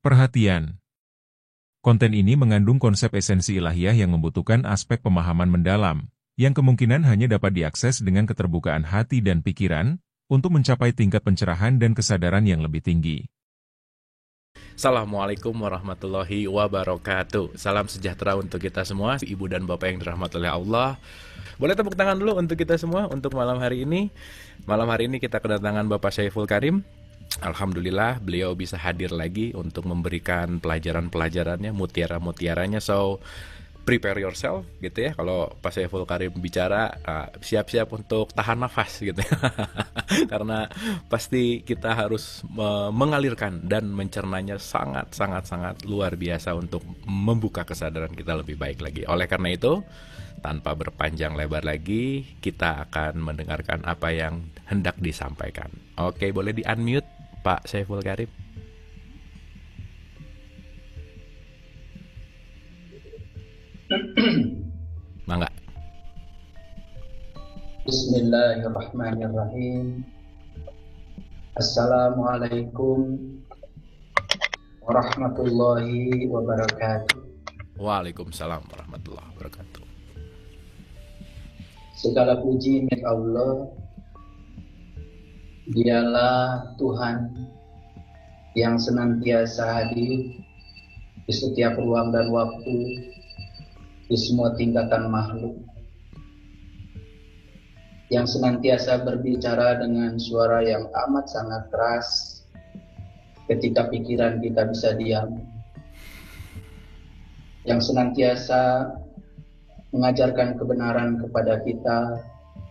Perhatian. Konten ini mengandung konsep esensi ilahiyah yang membutuhkan aspek pemahaman mendalam, yang kemungkinan hanya dapat diakses dengan keterbukaan hati dan pikiran, untuk mencapai tingkat pencerahan dan kesadaran yang lebih tinggi. Assalamualaikum warahmatullahi wabarakatuh. Salam sejahtera untuk kita semua, ibu dan bapak yang dirahmati oleh Allah. Boleh tepuk tangan dulu untuk kita semua untuk malam hari ini. Malam hari ini kita kedatangan Bapak Syaiful Karim. Alhamdulillah beliau bisa hadir lagi untuk memberikan pelajaran-pelajarannya, mutiara-mutiaranya. So prepare yourself gitu ya. Kalau Pak Syaiful Karim bicara, siap-siap untuk tahan nafas gitu ya. Karena pasti kita harus mengalirkan dan mencernanya sangat luar biasa untuk membuka kesadaran kita lebih baik lagi. Oleh karena itu, tanpa berpanjang lebar lagi, kita akan mendengarkan apa yang hendak disampaikan. Oke, boleh di-unmute Pak Syaiful Karim. Mangga. Bismillahirrahmanirrahim. Assalamualaikum warahmatullahi wabarakatuh. Waalaikumsalam warahmatullahi wabarakatuh. Segala puji milik Allah. Dialah Tuhan yang senantiasa hadir di setiap ruang dan waktu, di semua tingkatan makhluk, yang senantiasa berbicara dengan suara yang amat sangat keras ketika pikiran kita bisa diam, yang senantiasa mengajarkan kebenaran kepada kita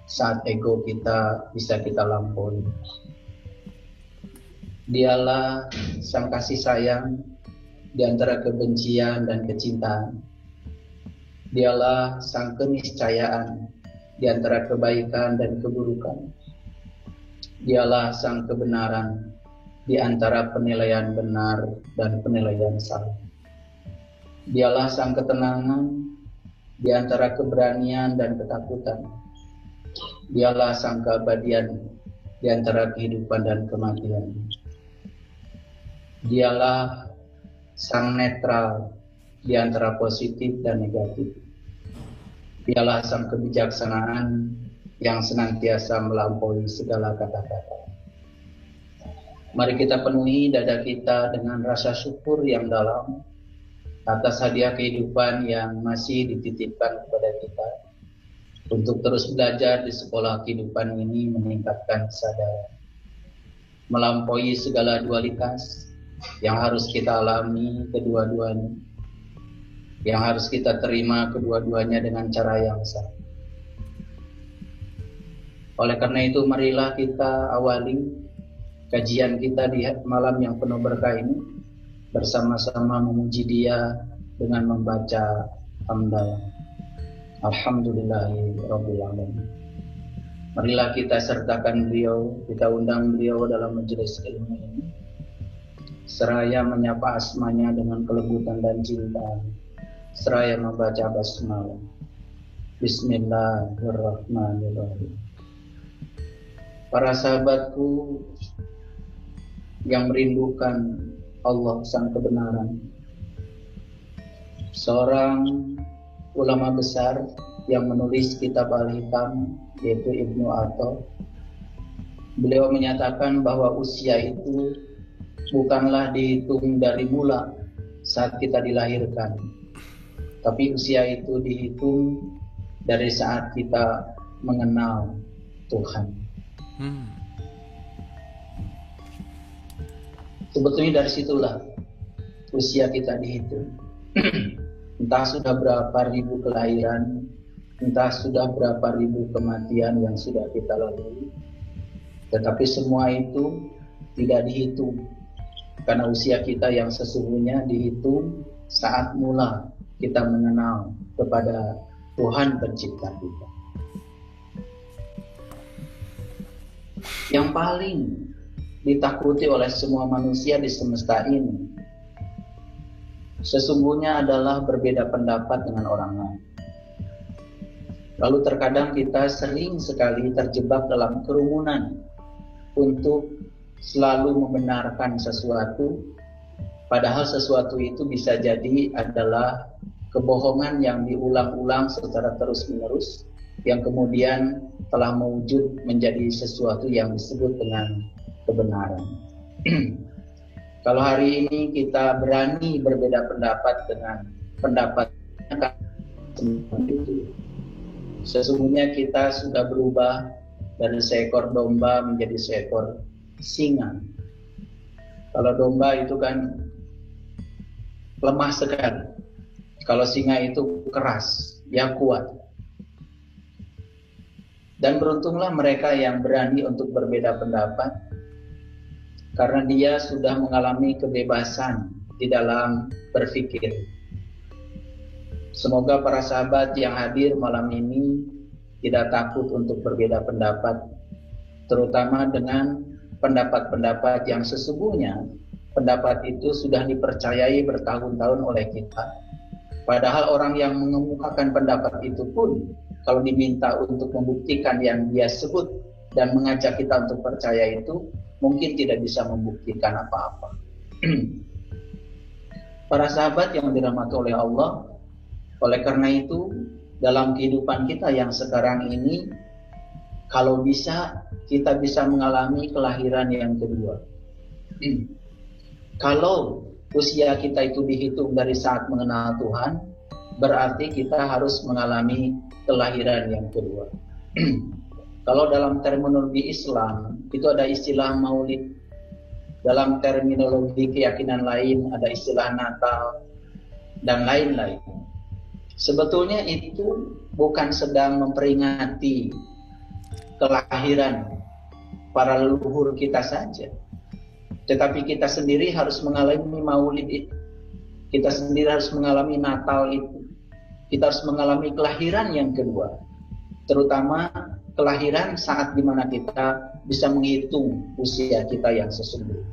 saat ego kita bisa kita lampaui. Dialah sang kasih sayang di antara kebencian dan kecintaan. Dialah sang keniscayaan di antara kebaikan dan keburukan. Dialah sang kebenaran di antara penilaian benar dan penilaian salah. Dialah sang ketenangan di antara keberanian dan ketakutan. Dialah sang keabadian di antara kehidupan dan kematian. Dialah sang netral di antara positif dan negatif. Dialah sang kebijaksanaan yang senantiasa melampaui segala kata-kata. Mari kita penuhi dada kita dengan rasa syukur yang dalam atas hadiah kehidupan yang masih dititipkan kepada kita, untuk terus belajar di sekolah kehidupan ini, meningkatkan kesadaran, melampaui segala dualitas yang harus kita alami kedua-duanya, yang harus kita terima kedua-duanya dengan cara yang sama. Oleh karena itu, marilah kita awali kajian kita di malam yang penuh berkah ini bersama-sama memuji Dia dengan membaca hamdalah. Alhamdulillahirabbil alamin. Marilah kita sertakan beliau, kita undang beliau dalam majelis ilmu ini, seraya menyapa asmanya dengan kelembutan dan cinta, seraya membaca basmalah. Bismillahirrahmanirrahim. Para sahabatku yang merindukan Allah sang kebenaran, seorang ulama besar yang menulis kitab Al-Hikam, yaitu Ibnu Atha, beliau menyatakan bahwa usia itu bukanlah dihitung dari mula saat kita dilahirkan, tapi usia itu dihitung dari saat kita mengenal Tuhan. Sebetulnya dari situlah usia kita dihitung. Entah sudah berapa ribu kelahiran, entah sudah berapa ribu kematian yang sudah kita lalui, tetapi semua itu tidak dihitung, karena usia kita yang sesungguhnya dihitung saat mula kita mengenal kepada Tuhan pencipta kita. Yang paling ditakuti oleh semua manusia di semesta ini sesungguhnya adalah berbeda pendapat dengan orang lain. Lalu terkadang kita sering sekali terjebak dalam kerumunan untuk selalu membenarkan sesuatu, Padahal sesuatu itu bisa jadi adalah kebohongan yang diulang-ulang secara terus-menerus, yang kemudian telah mewujud menjadi sesuatu yang disebut dengan kebenaran. Kalau hari ini kita berani berbeda pendapat dengan pendapatnya itu, sesungguhnya kita sudah berubah dari seekor domba menjadi seekor singa. Kalau domba itu kan lemah sekali. Kalau singa itu keras, ya kuat. Dan beruntunglah mereka yang berani untuk berbeda pendapat, karena dia sudah mengalami kebebasan di dalam berpikir. Semoga para sahabat yang hadir malam ini tidak takut untuk berbeda pendapat, terutama dengan pendapat-pendapat yang sesungguhnya pendapat itu sudah dipercayai bertahun-tahun oleh kita. Padahal orang yang mengemukakan pendapat itu pun kalau diminta untuk membuktikan yang dia sebut dan mengajak kita untuk percaya itu, mungkin tidak bisa membuktikan apa-apa. Para sahabat yang dirahmati oleh Allah, oleh karena itu dalam kehidupan kita yang sekarang ini, kalau bisa kita bisa mengalami kelahiran yang kedua. Kalau usia kita itu dihitung dari saat mengenal Tuhan, berarti kita harus mengalami kelahiran yang kedua. Kalau dalam terminologi Islam, itu ada istilah maulid. Dalam terminologi keyakinan lain, ada istilah Natal, dan lain-lain. Sebetulnya itu bukan sedang memperingati kelahiran para leluhur kita saja, tetapi kita sendiri harus mengalami maulid itu. Kita sendiri harus mengalami Natal itu. Kita harus mengalami kelahiran yang kedua, terutama kelahiran saat dimana kita bisa menghitung usia kita yang sesungguhnya,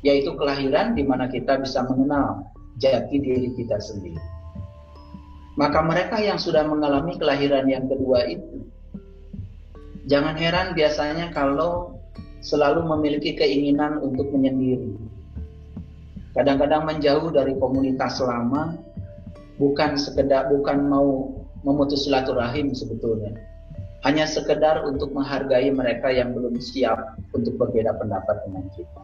yaitu kelahiran dimana kita bisa mengenal jati diri kita sendiri. Maka mereka yang sudah mengalami kelahiran yang kedua itu, jangan heran biasanya kalau selalu memiliki keinginan untuk menyendiri. Kadang-kadang menjauh dari komunitas lama, bukan mau memutus silaturahim sebetulnya. Hanya sekedar untuk menghargai mereka yang belum siap untuk berbeda pendapat dengan kita.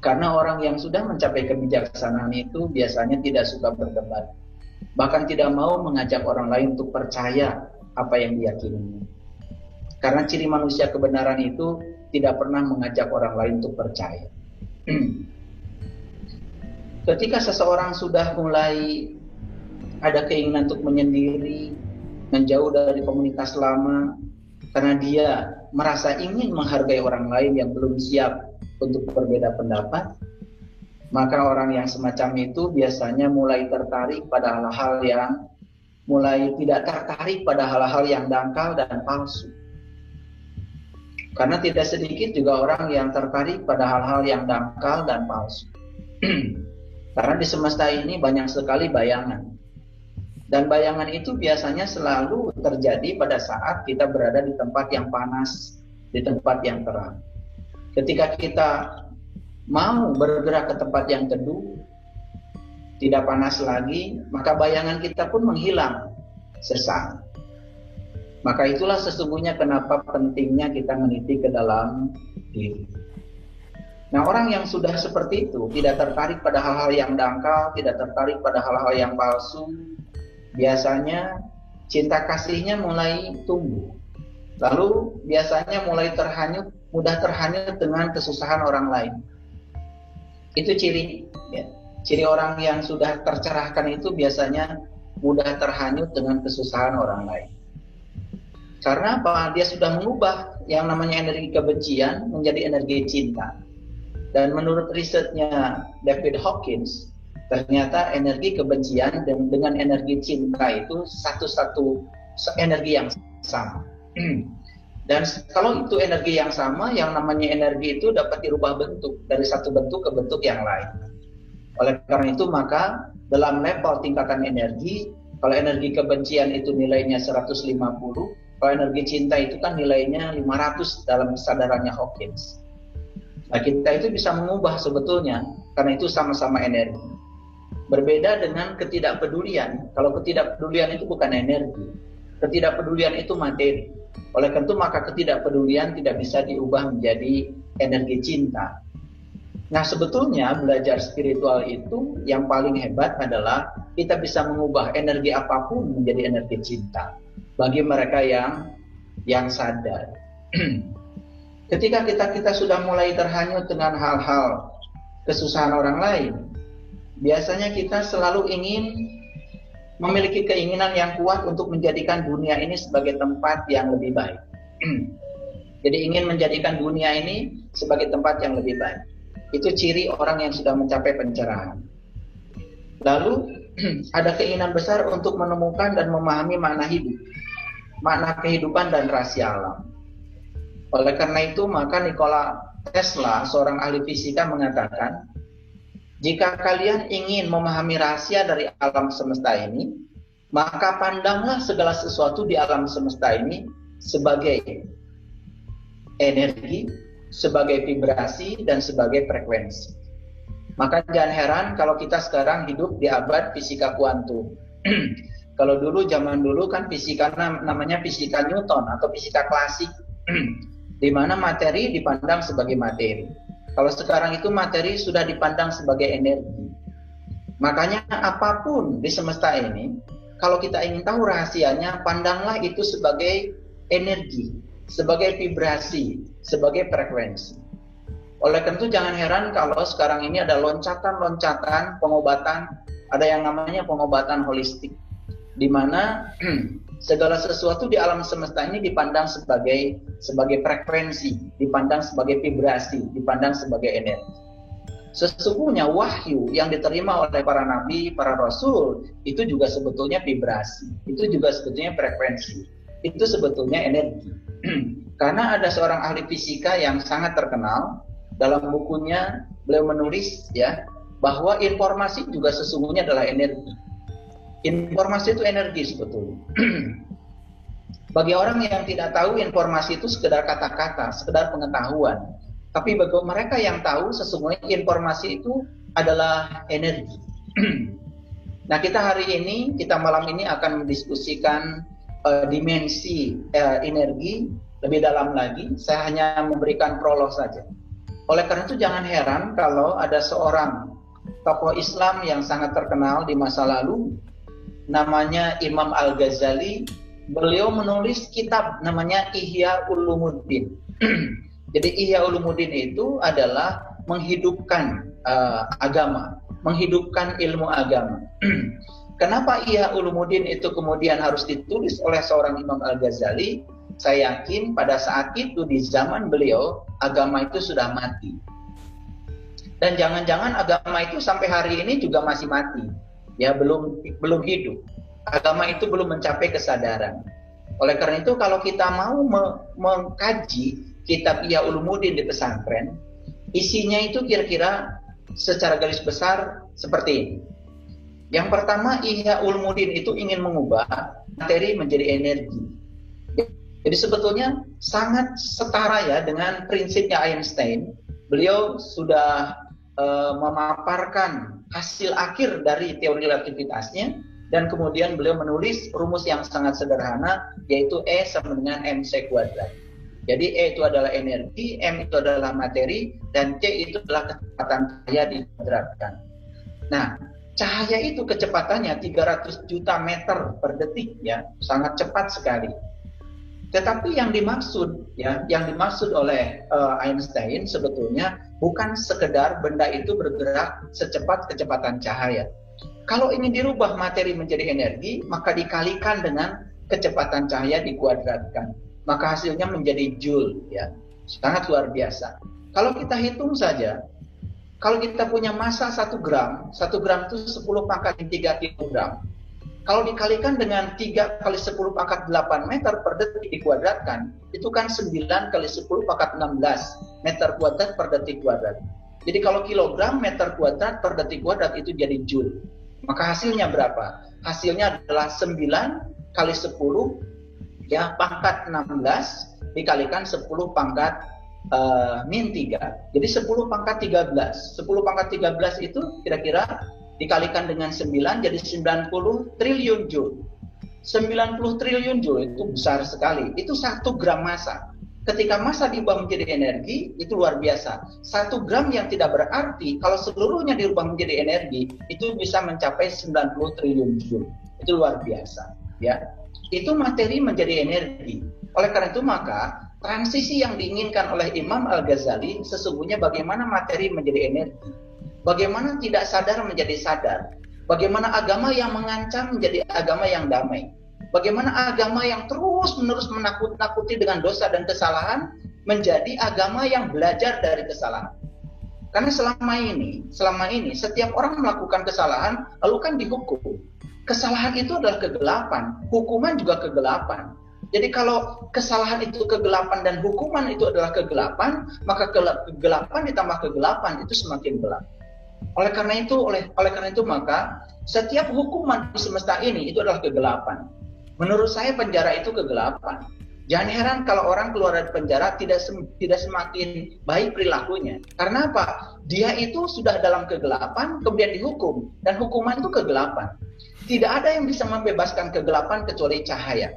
Karena orang yang sudah mencapai kebijaksanaan itu biasanya tidak suka berdebat. Bahkan tidak mau mengajak orang lain untuk percaya apa yang diyakininya. Karena ciri manusia kebenaran itu tidak pernah mengajak orang lain untuk percaya. Ketika seseorang sudah mulai ada keinginan untuk menyendiri, menjauh dari komunitas lama, karena dia merasa ingin menghargai orang lain yang belum siap untuk berbeda pendapat, maka orang yang semacam itu biasanya mulai tertarik pada hal-hal yang tidak tertarik pada hal-hal yang dangkal dan palsu. Karena tidak sedikit juga orang yang tertarik pada hal-hal yang dangkal dan palsu. Karena di semesta ini banyak sekali bayangan. Dan bayangan itu biasanya selalu terjadi pada saat kita berada di tempat yang panas, di tempat yang terang. Ketika kita mau bergerak ke tempat yang teduh, tidak panas lagi, maka bayangan kita pun menghilang sesaat. Maka itulah sesungguhnya kenapa pentingnya kita meniti ke dalam diri. Nah, orang yang sudah seperti itu, tidak tertarik pada hal-hal yang dangkal, tidak tertarik pada hal-hal yang palsu, biasanya cinta kasihnya mulai tumbuh. Lalu biasanya mulai mudah terhanyut dengan kesusahan orang lain. Itu ciri, ya. Ciri orang yang sudah tercerahkan itu biasanya mudah terhanyut dengan kesusahan orang lain. Karena apa? Dia sudah mengubah yang namanya energi kebencian menjadi energi cinta. Dan menurut risetnya David Hawkins, ternyata energi kebencian dengan energi cinta itu satu energi yang sama. Dan kalau itu energi yang sama, yang namanya energi itu dapat dirubah bentuk dari satu bentuk ke bentuk yang lain. Oleh karena itu maka dalam level tingkatan energi, kalau energi kebencian itu nilainya 150, kalau energi cinta itu kan nilainya 500 dalam kesadarannya Hawkins. Nah, kita itu bisa mengubah sebetulnya, karena itu sama-sama energi. Berbeda dengan ketidakpedulian. Kalau ketidakpedulian itu bukan energi, ketidakpedulian itu materi. Oleh karena itu maka ketidakpedulian tidak bisa diubah menjadi energi cinta. Nah, sebetulnya belajar spiritual itu yang paling hebat adalah kita bisa mengubah energi apapun menjadi energi cinta bagi mereka yang sadar. Ketika kita sudah mulai terhanyut dengan hal-hal kesusahan orang lain, biasanya kita selalu ingin memiliki keinginan yang kuat untuk menjadikan dunia ini sebagai tempat yang lebih baik. Jadi ingin menjadikan dunia ini sebagai tempat yang lebih baik. Itu ciri orang yang sudah mencapai pencerahan. Lalu ada keinginan besar untuk menemukan dan memahami makna hidup, makna kehidupan dan rahasia alam. Oleh karena itu maka Nikola Tesla, seorang ahli fisika, mengatakan, jika kalian ingin memahami rahasia dari alam semesta ini, maka pandanglah segala sesuatu di alam semesta ini sebagai energi, sebagai vibrasi, dan sebagai frekuensi. Maka jangan heran kalau kita sekarang hidup di abad fisika kuantum. Kalau zaman dulu kan fisika namanya fisika Newton atau fisika klasik, di mana materi dipandang sebagai materi. Kalau sekarang itu materi sudah dipandang sebagai energi. Makanya apapun di semesta ini, kalau kita ingin tahu rahasianya, pandanglah itu sebagai energi, sebagai vibrasi, sebagai frekuensi. Oleh karena itu jangan heran kalau sekarang ini ada loncatan-loncatan pengobatan, ada yang namanya pengobatan holistik, di mana segala sesuatu di alam semesta ini dipandang sebagai frekuensi, dipandang sebagai vibrasi, dipandang sebagai energi. Sesungguhnya wahyu yang diterima oleh para nabi, para rasul, itu juga sebetulnya vibrasi, itu juga sebetulnya frekuensi, itu sebetulnya energi. Karena ada seorang ahli fisika yang sangat terkenal, dalam bukunya beliau menulis ya bahwa informasi juga sesungguhnya adalah energi. Informasi itu energi sebetulnya. Bagi orang yang tidak tahu, informasi itu sekedar kata-kata, sekedar pengetahuan. Tapi bagi mereka yang tahu, sesungguhnya informasi itu adalah energi. Nah, kita malam ini akan mendiskusikan dimensi energi lebih dalam lagi. Saya hanya memberikan prolog saja. Oleh karena itu jangan heran kalau ada seorang tokoh Islam yang sangat terkenal di masa lalu, namanya Imam Al-Ghazali. Beliau menulis kitab namanya Ihya Ulumuddin. Jadi Ihya Ulumuddin itu adalah menghidupkan agama, menghidupkan ilmu agama. Kenapa Ihya Ulumuddin itu kemudian harus ditulis oleh seorang Imam Al-Ghazali? Saya yakin pada saat itu di zaman beliau agama itu sudah mati. Dan jangan-jangan agama itu sampai hari ini juga masih mati. Ya, belum hidup. Agama itu belum mencapai kesadaran. Oleh karena itu kalau kita mau mengkaji kitab Ihya Ulumuddin di pesantren, isinya itu kira-kira secara garis besar seperti ini. Yang pertama, Ihya Ulumuddin itu ingin mengubah materi menjadi energi. Jadi sebetulnya sangat setara ya dengan prinsipnya Einstein. Beliau sudah memaparkan hasil akhir dari teori relativitasnya, dan kemudian beliau menulis rumus yang sangat sederhana, yaitu E sama dengan mc kuadrat. Jadi E itu adalah energi, M itu adalah materi, dan C itu adalah kecepatan cahaya dikuadratkan. Nah, cahaya itu kecepatannya 300 juta meter per detik, ya, sangat cepat sekali. Tetapi yang dimaksud oleh Einstein sebetulnya bukan sekedar benda itu bergerak secepat kecepatan cahaya. Kalau ingin dirubah materi menjadi energi, maka dikalikan dengan kecepatan cahaya dikuadratkan. Maka hasilnya menjadi joule, ya. Sangat luar biasa. Kalau kita hitung saja, kalau kita punya massa 1 gram itu 10 pangkat 3 kilogram. Kalau dikalikan dengan 3 kali 10 pangkat 8 meter per detik dikuadratkan, itu kan 9 kali 10 pangkat 16 meter kuadrat per detik kuadrat. Jadi kalau kilogram meter kuadrat per detik kuadrat itu jadi joule. Maka hasilnya berapa? Hasilnya adalah 9 kali 10 ya pangkat 16 dikalikan 10 pangkat min 3. Jadi 10 pangkat 13. 10 pangkat 13 itu kira-kira dikalikan dengan 9 jadi 90 triliun joule. 90 triliun joule itu besar sekali. Itu 1 gram massa. Ketika massa diubah menjadi energi, itu luar biasa. 1 gram yang tidak berarti, kalau seluruhnya diubah menjadi energi, itu bisa mencapai 90 triliun joule. Itu luar biasa. Ya, itu materi menjadi energi. Oleh karena itu maka, transisi yang diinginkan oleh Imam Al-Ghazali, sesungguhnya bagaimana materi menjadi energi. Bagaimana tidak sadar menjadi sadar. Bagaimana agama yang mengancam menjadi agama yang damai. Bagaimana agama yang terus-menerus menakut-nakuti dengan dosa dan kesalahan menjadi agama yang belajar dari kesalahan. Karena selama ini setiap orang melakukan kesalahan lalu kan dihukum. Kesalahan itu adalah kegelapan, hukuman juga kegelapan. Jadi kalau kesalahan itu kegelapan dan hukuman itu adalah kegelapan, maka kegelapan ditambah kegelapan itu semakin gelap. Oleh karena itu maka setiap hukuman di semesta ini itu adalah kegelapan. Menurut saya penjara itu kegelapan. Jangan heran kalau orang keluar dari penjara tidak semakin baik perilakunya. Karena apa? Dia itu sudah dalam kegelapan, kemudian dihukum. Dan hukuman itu kegelapan. Tidak ada yang bisa membebaskan kegelapan kecuali cahaya.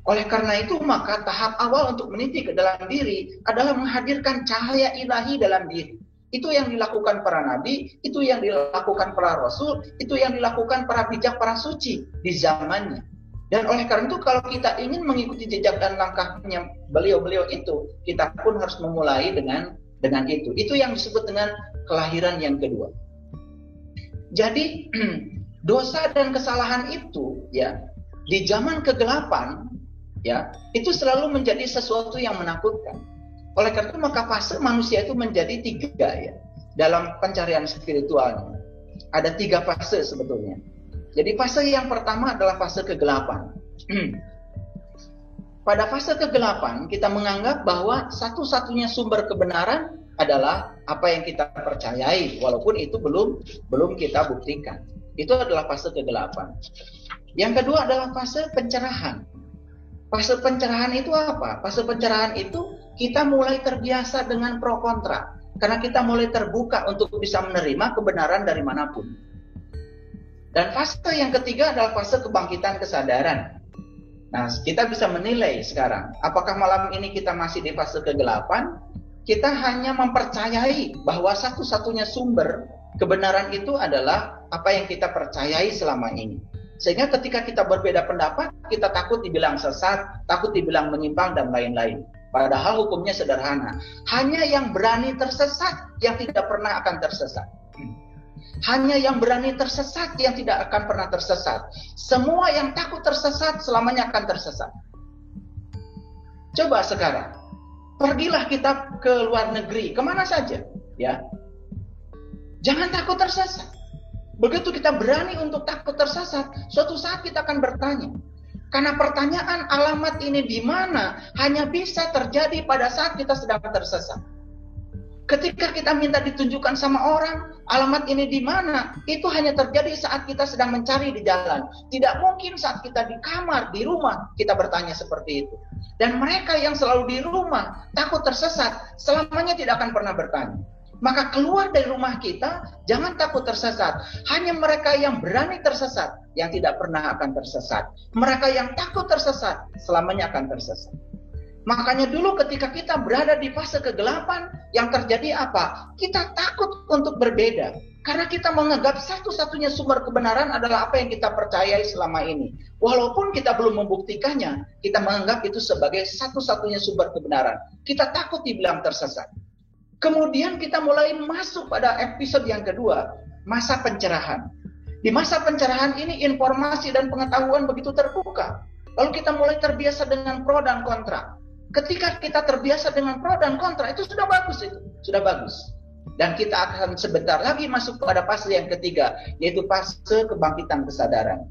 Oleh karena itu maka tahap awal untuk meniti ke dalam diri adalah menghadirkan cahaya ilahi dalam diri. Itu yang dilakukan para nabi, itu yang dilakukan para rasul, itu yang dilakukan para bijak, para suci di zamannya. Dan oleh karena itu kalau kita ingin mengikuti jejak dan langkahnya beliau-beliau itu, kita pun harus memulai dengan itu. Itu yang disebut dengan kelahiran yang kedua. Jadi dosa dan kesalahan itu ya di zaman kegelapan ya itu selalu menjadi sesuatu yang menakutkan. Oleh karena itu maka fase manusia itu menjadi 3 ya dalam pencarian spiritualnya. Ada 3 fase sebetulnya. Jadi fase yang pertama adalah fase kegelapan. Pada fase kegelapan kita menganggap bahwa satu-satunya sumber kebenaran adalah apa yang kita percayai, walaupun itu belum kita buktikan. Itu adalah fase kegelapan. Yang kedua adalah fase pencerahan. Fase pencerahan itu apa? Fase pencerahan itu kita mulai terbiasa dengan pro kontra, karena kita mulai terbuka untuk bisa menerima kebenaran dari manapun. Dan fase yang ketiga adalah fase kebangkitan kesadaran. Nah, kita bisa menilai sekarang, apakah malam ini kita masih di fase kegelapan? Kita hanya mempercayai bahwa satu-satunya sumber kebenaran itu adalah apa yang kita percayai selama ini. Sehingga ketika kita berbeda pendapat, kita takut dibilang sesat, takut dibilang menyimpang, dan lain-lain. Padahal hukumnya sederhana. Hanya yang berani tersesat yang tidak pernah akan tersesat. Hanya yang berani tersesat yang tidak akan pernah tersesat. Semua yang takut tersesat selamanya akan tersesat. Coba sekarang, pergilah kita ke luar negeri, kemana saja, ya. Jangan takut tersesat. Begitu kita berani untuk takut tersesat, suatu saat kita akan bertanya. Karena pertanyaan alamat ini di mana hanya bisa terjadi pada saat kita sedang tersesat. Ketika kita minta ditunjukkan sama orang, alamat ini di mana? Itu hanya terjadi saat kita sedang mencari di jalan. Tidak mungkin saat kita di kamar, di rumah, kita bertanya seperti itu. Dan mereka yang selalu di rumah, takut tersesat, selamanya tidak akan pernah bertanya. Maka keluar dari rumah kita, jangan takut tersesat. Hanya mereka yang berani tersesat, yang tidak pernah akan tersesat. Mereka yang takut tersesat, selamanya akan tersesat. Makanya dulu ketika kita berada di fase kegelapan, yang terjadi apa? Kita takut untuk berbeda. Karena kita menganggap satu-satunya sumber kebenaran adalah apa yang kita percayai selama ini. Walaupun kita belum membuktikannya, kita menganggap itu sebagai satu-satunya sumber kebenaran. Kita takut dibilang tersesat. Kemudian kita mulai masuk pada episode yang kedua, masa pencerahan. Di masa pencerahan ini informasi dan pengetahuan begitu terbuka. Lalu kita mulai terbiasa dengan pro dan kontra. Ketika kita terbiasa dengan pro dan kontra, itu sudah bagus itu. Sudah bagus. Dan kita akan sebentar lagi masuk pada fase yang ketiga, yaitu fase kebangkitan kesadaran.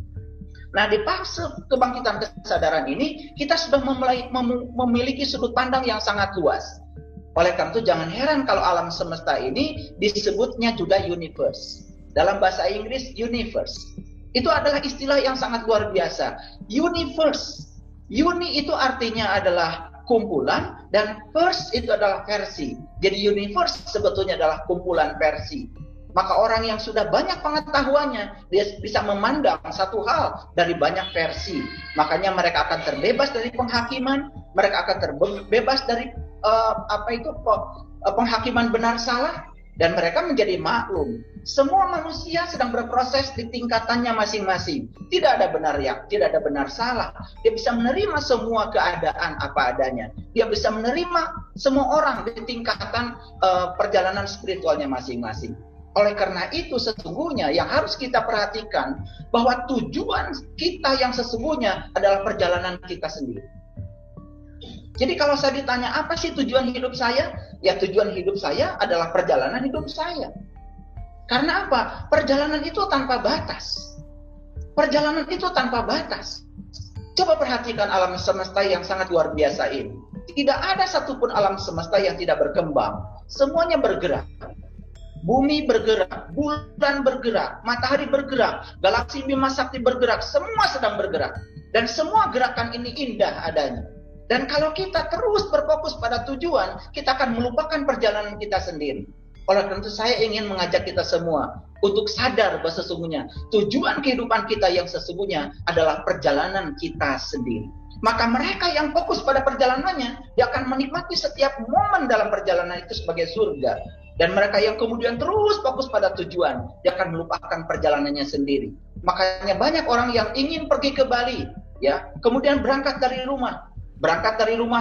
Nah, di fase kebangkitan kesadaran ini, kita sudah memiliki sudut pandang yang sangat luas. Oleh karena itu, jangan heran kalau alam semesta ini disebutnya juga universe. Dalam bahasa Inggris, universe. Itu adalah istilah yang sangat luar biasa. Universe. Uni itu artinya adalah kumpulan, dan verse itu adalah versi. Jadi universe sebetulnya adalah kumpulan versi. Maka orang yang sudah banyak pengetahuannya, dia bisa memandang satu hal dari banyak versi. Makanya mereka akan terbebas dari penghakiman, mereka akan terbebas dari penghakiman benar salah, dan mereka menjadi maklum. Semua manusia sedang berproses di tingkatannya masing-masing. Tidak ada benar tidak ada benar salah. Dia bisa menerima semua keadaan apa adanya. Dia bisa menerima semua orang di tingkatan perjalanan spiritualnya masing-masing. Oleh karena itu sesungguhnya yang harus kita perhatikan bahwa tujuan kita yang sesungguhnya adalah perjalanan kita sendiri. Jadi kalau saya ditanya apa sih tujuan hidup saya? Ya tujuan hidup saya adalah perjalanan hidup saya. Karena apa? Perjalanan itu tanpa batas. Perjalanan itu tanpa batas. Coba perhatikan alam semesta yang sangat luar biasa ini. Tidak ada satupun alam semesta yang tidak berkembang. Semuanya bergerak. Bumi bergerak, bulan bergerak, matahari bergerak, galaksi Bima Sakti bergerak, semua sedang bergerak. Dan semua gerakan ini indah adanya. Dan kalau kita terus berfokus pada tujuan, kita akan melupakan perjalanan kita sendiri. Oleh karena itu saya ingin mengajak kita semua untuk sadar bahwa sesungguhnya tujuan kehidupan kita yang sesungguhnya adalah perjalanan kita sendiri. Maka mereka yang fokus pada perjalanannya, dia akan menikmati setiap momen dalam perjalanan itu sebagai surga. Dan mereka yang kemudian terus fokus pada tujuan, dia akan melupakan perjalanannya sendiri. Makanya banyak orang yang ingin pergi ke Bali, ya, kemudian berangkat dari rumah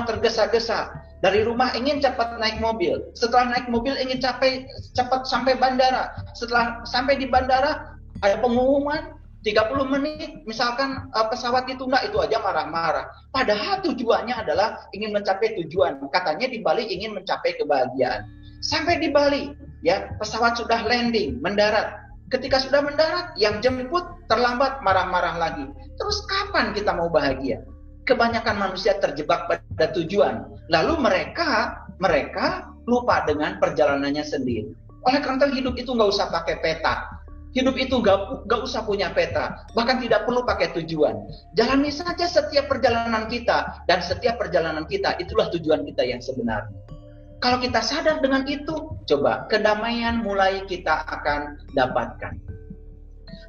tergesa-gesa, dari rumah ingin cepat naik mobil, setelah naik mobil ingin cepat sampai bandara, setelah sampai di bandara ada pengumuman 30 menit, misalkan pesawat ditunda, itu aja marah-marah. Padahal tujuannya adalah ingin mencapai tujuan. Katanya di Bali ingin mencapai kebahagiaan. Sampai di Bali, ya, pesawat sudah landing, mendarat. Ketika sudah mendarat, yang jemput terlambat, marah-marah lagi. Terus kapan kita mau bahagia? Kebanyakan manusia terjebak pada tujuan. Lalu mereka lupa dengan perjalanannya sendiri. Oleh karena itu hidup itu nggak usah pakai peta. Hidup itu gak usah punya peta, bahkan tidak perlu pakai tujuan. Jalani saja setiap perjalanan kita, dan setiap perjalanan kita itulah tujuan kita yang sebenarnya. Kalau kita sadar dengan itu, coba kedamaian mulai kita akan dapatkan.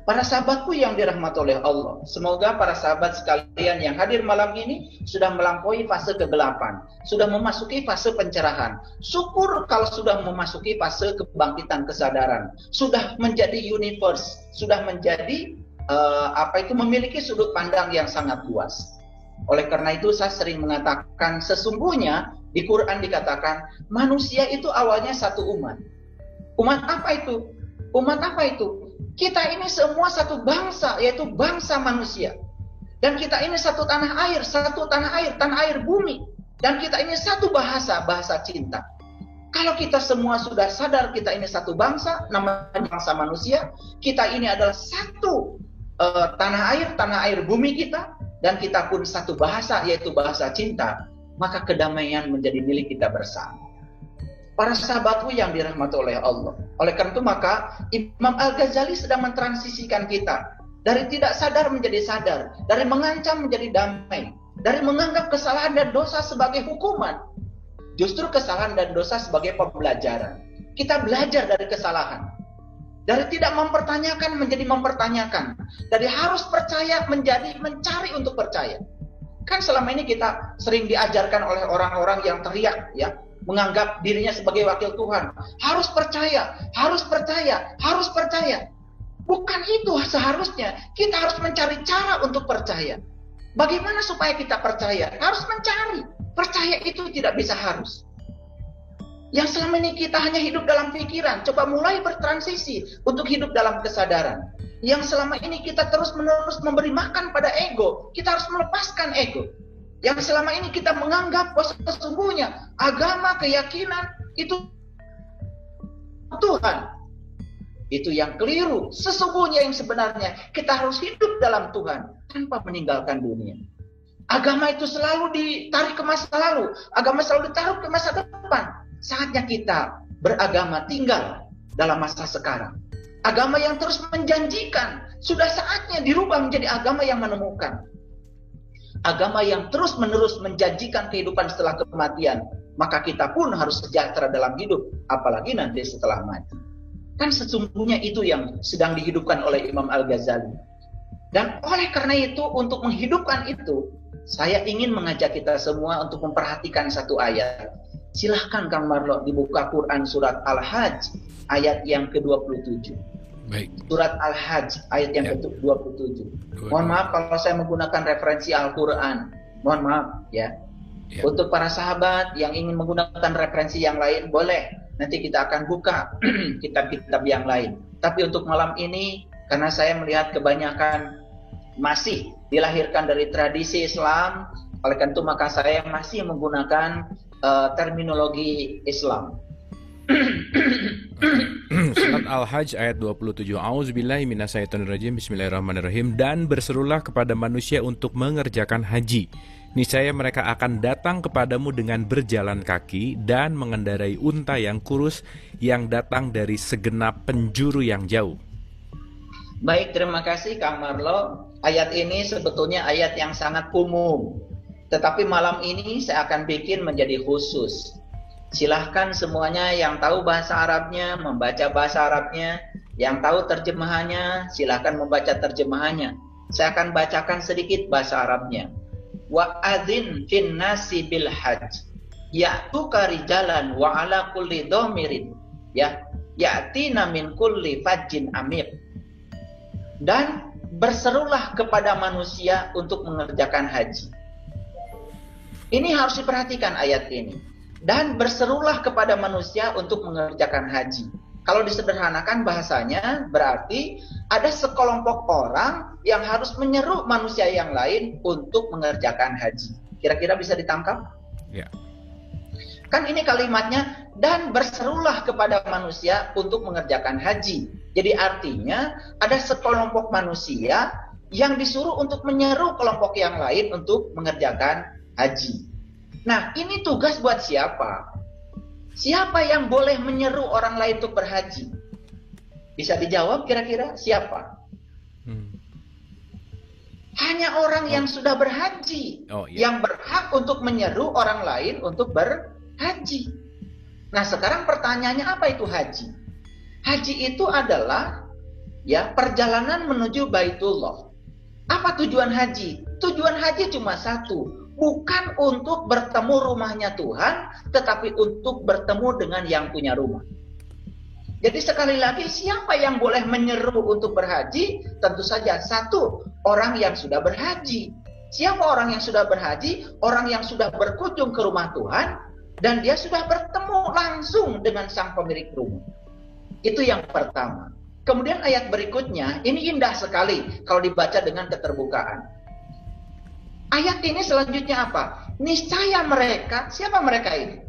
Para sahabatku yang dirahmati oleh Allah, semoga para sahabat sekalian yang hadir malam ini sudah melampaui fase kegelapan, sudah memasuki fase pencerahan. Syukur kalau sudah memasuki fase kebangkitan kesadaran, sudah menjadi universe, sudah menjadi memiliki sudut pandang yang sangat luas. Oleh karena itu saya sering mengatakan sesungguhnya di Quran dikatakan manusia itu awalnya satu umat. Umat apa itu? Umat apa itu? Kita ini semua satu bangsa, yaitu bangsa manusia. Dan kita ini satu tanah air, tanah air bumi. Dan kita ini satu bahasa, bahasa cinta. Kalau kita semua sudah sadar kita ini satu bangsa, namanya bangsa manusia, kita ini adalah satu tanah air bumi kita, dan kita pun satu bahasa, yaitu bahasa cinta, maka kedamaian menjadi milik kita bersama. Para sahabatku yang dirahmati oleh Allah. Oleh karena itu maka Imam Al-Ghazali sedang mentransisikan kita dari tidak sadar menjadi sadar, dari mengancam menjadi damai, dari menganggap kesalahan dan dosa sebagai hukuman, justru kesalahan dan dosa sebagai pembelajaran. Kita belajar dari kesalahan, dari tidak mempertanyakan menjadi mempertanyakan, dari harus percaya menjadi mencari untuk percaya. Kan selama ini kita sering diajarkan oleh orang-orang yang teriak, ya, menganggap dirinya sebagai wakil Tuhan. Harus percaya, harus percaya, harus percaya. Bukan itu seharusnya. Kita harus mencari cara untuk percaya. Bagaimana supaya kita percaya? Harus mencari. Percaya itu tidak bisa harus. Yang selama ini kita hanya hidup dalam pikiran, coba mulai bertransisi untuk hidup dalam kesadaran. Yang selama ini kita terus-menerus memberi makan pada ego, kita harus melepaskan ego. Yang selama ini kita menganggap bahwa sesungguhnya agama, keyakinan itu Tuhan. Itu yang keliru. Sesungguhnya yang sebenarnya kita harus hidup dalam Tuhan tanpa meninggalkan dunia. Agama itu selalu ditarik ke masa lalu, agama selalu ditarik ke masa depan. Saatnya kita beragama tinggal dalam masa sekarang. Agama yang terus menjanjikan, sudah saatnya dirubah menjadi agama yang menemukan. agama yang terus-menerus menjanjikan kehidupan setelah kematian, maka kita pun harus sejahtera dalam hidup, apalagi nanti setelah mati. Kan sesungguhnya itu yang sedang dihidupkan oleh Imam Al-Ghazali. Dan oleh karena itu, untuk menghidupkan itu, saya ingin mengajak kita semua untuk memperhatikan satu ayat. Silahkan Kang Marlo dibuka Quran surat Al-Hajj ayat yang ke-27. Baik. Surat Al-Hajj ayat yang ke-27. Mohon maaf kalau saya menggunakan referensi Al-Quran. Mohon maaf ya. Untuk para sahabat yang ingin menggunakan referensi yang lain, boleh. Nanti kita akan buka kitab-kitab yang lain. Tapi untuk malam ini, karena saya melihat kebanyakan masih dilahirkan dari tradisi Islam, oleh karena itu maka saya masih menggunakan terminologi Islam. Surat Al-Hajj ayat 27. A'udzubillahi minasyaitonirrajim. Bismillahirrahmanirrahim. Dan berserulah kepada manusia untuk mengerjakan haji. Niscaya mereka akan datang kepadamu dengan berjalan kaki dan mengendarai unta yang kurus yang datang dari segenap penjuru yang jauh. Baik, terima kasih Kang Marlo. Ayat ini sebetulnya ayat yang sangat umum. Tetapi malam ini saya akan bikin menjadi khusus. Silahkan semuanya yang tahu bahasa Arabnya, membaca bahasa Arabnya. Yang tahu terjemahannya, silahkan membaca terjemahannya. Saya akan bacakan sedikit bahasa Arabnya. Wa adzin fin nasi bil hajj ya'tuka rijalan wa ala kulli dhamirin ya'tina min kulli fajjin amir. Dan berserulah kepada manusia untuk mengerjakan haji. Ini harus diperhatikan ayat ini. Dan berserulah kepada manusia untuk mengerjakan haji. Kalau disederhanakan bahasanya berarti ada sekelompok orang yang harus menyeru manusia yang lain untuk mengerjakan haji. Kira-kira bisa ditangkap? Ya. Kan ini kalimatnya, dan berserulah kepada manusia untuk mengerjakan haji. Jadi artinya ada sekelompok manusia yang disuruh untuk menyeru kelompok yang lain untuk mengerjakan haji. Nah, ini tugas buat siapa? Siapa yang boleh menyeru orang lain untuk berhaji? Bisa dijawab kira-kira siapa? Hanya orang yang sudah berhaji yang berhak untuk menyeru orang lain untuk berhaji. Nah, sekarang pertanyaannya, apa itu haji? Haji itu adalah perjalanan menuju Baitullah. Apa tujuan haji? Tujuan haji cuma satu. Bukan untuk bertemu rumahnya Tuhan, tetapi untuk bertemu dengan yang punya rumah. Jadi sekali lagi, siapa yang boleh menyeru untuk berhaji? Tentu saja satu, orang yang sudah berhaji. Siapa orang yang sudah berhaji? Orang yang sudah berkunjung ke rumah Tuhan, dan dia sudah bertemu langsung dengan sang pemilik rumah. Itu yang pertama. Kemudian ayat berikutnya, ini indah sekali kalau dibaca dengan keterbukaan. Ayat ini selanjutnya apa? Niscaya mereka, siapa mereka ini?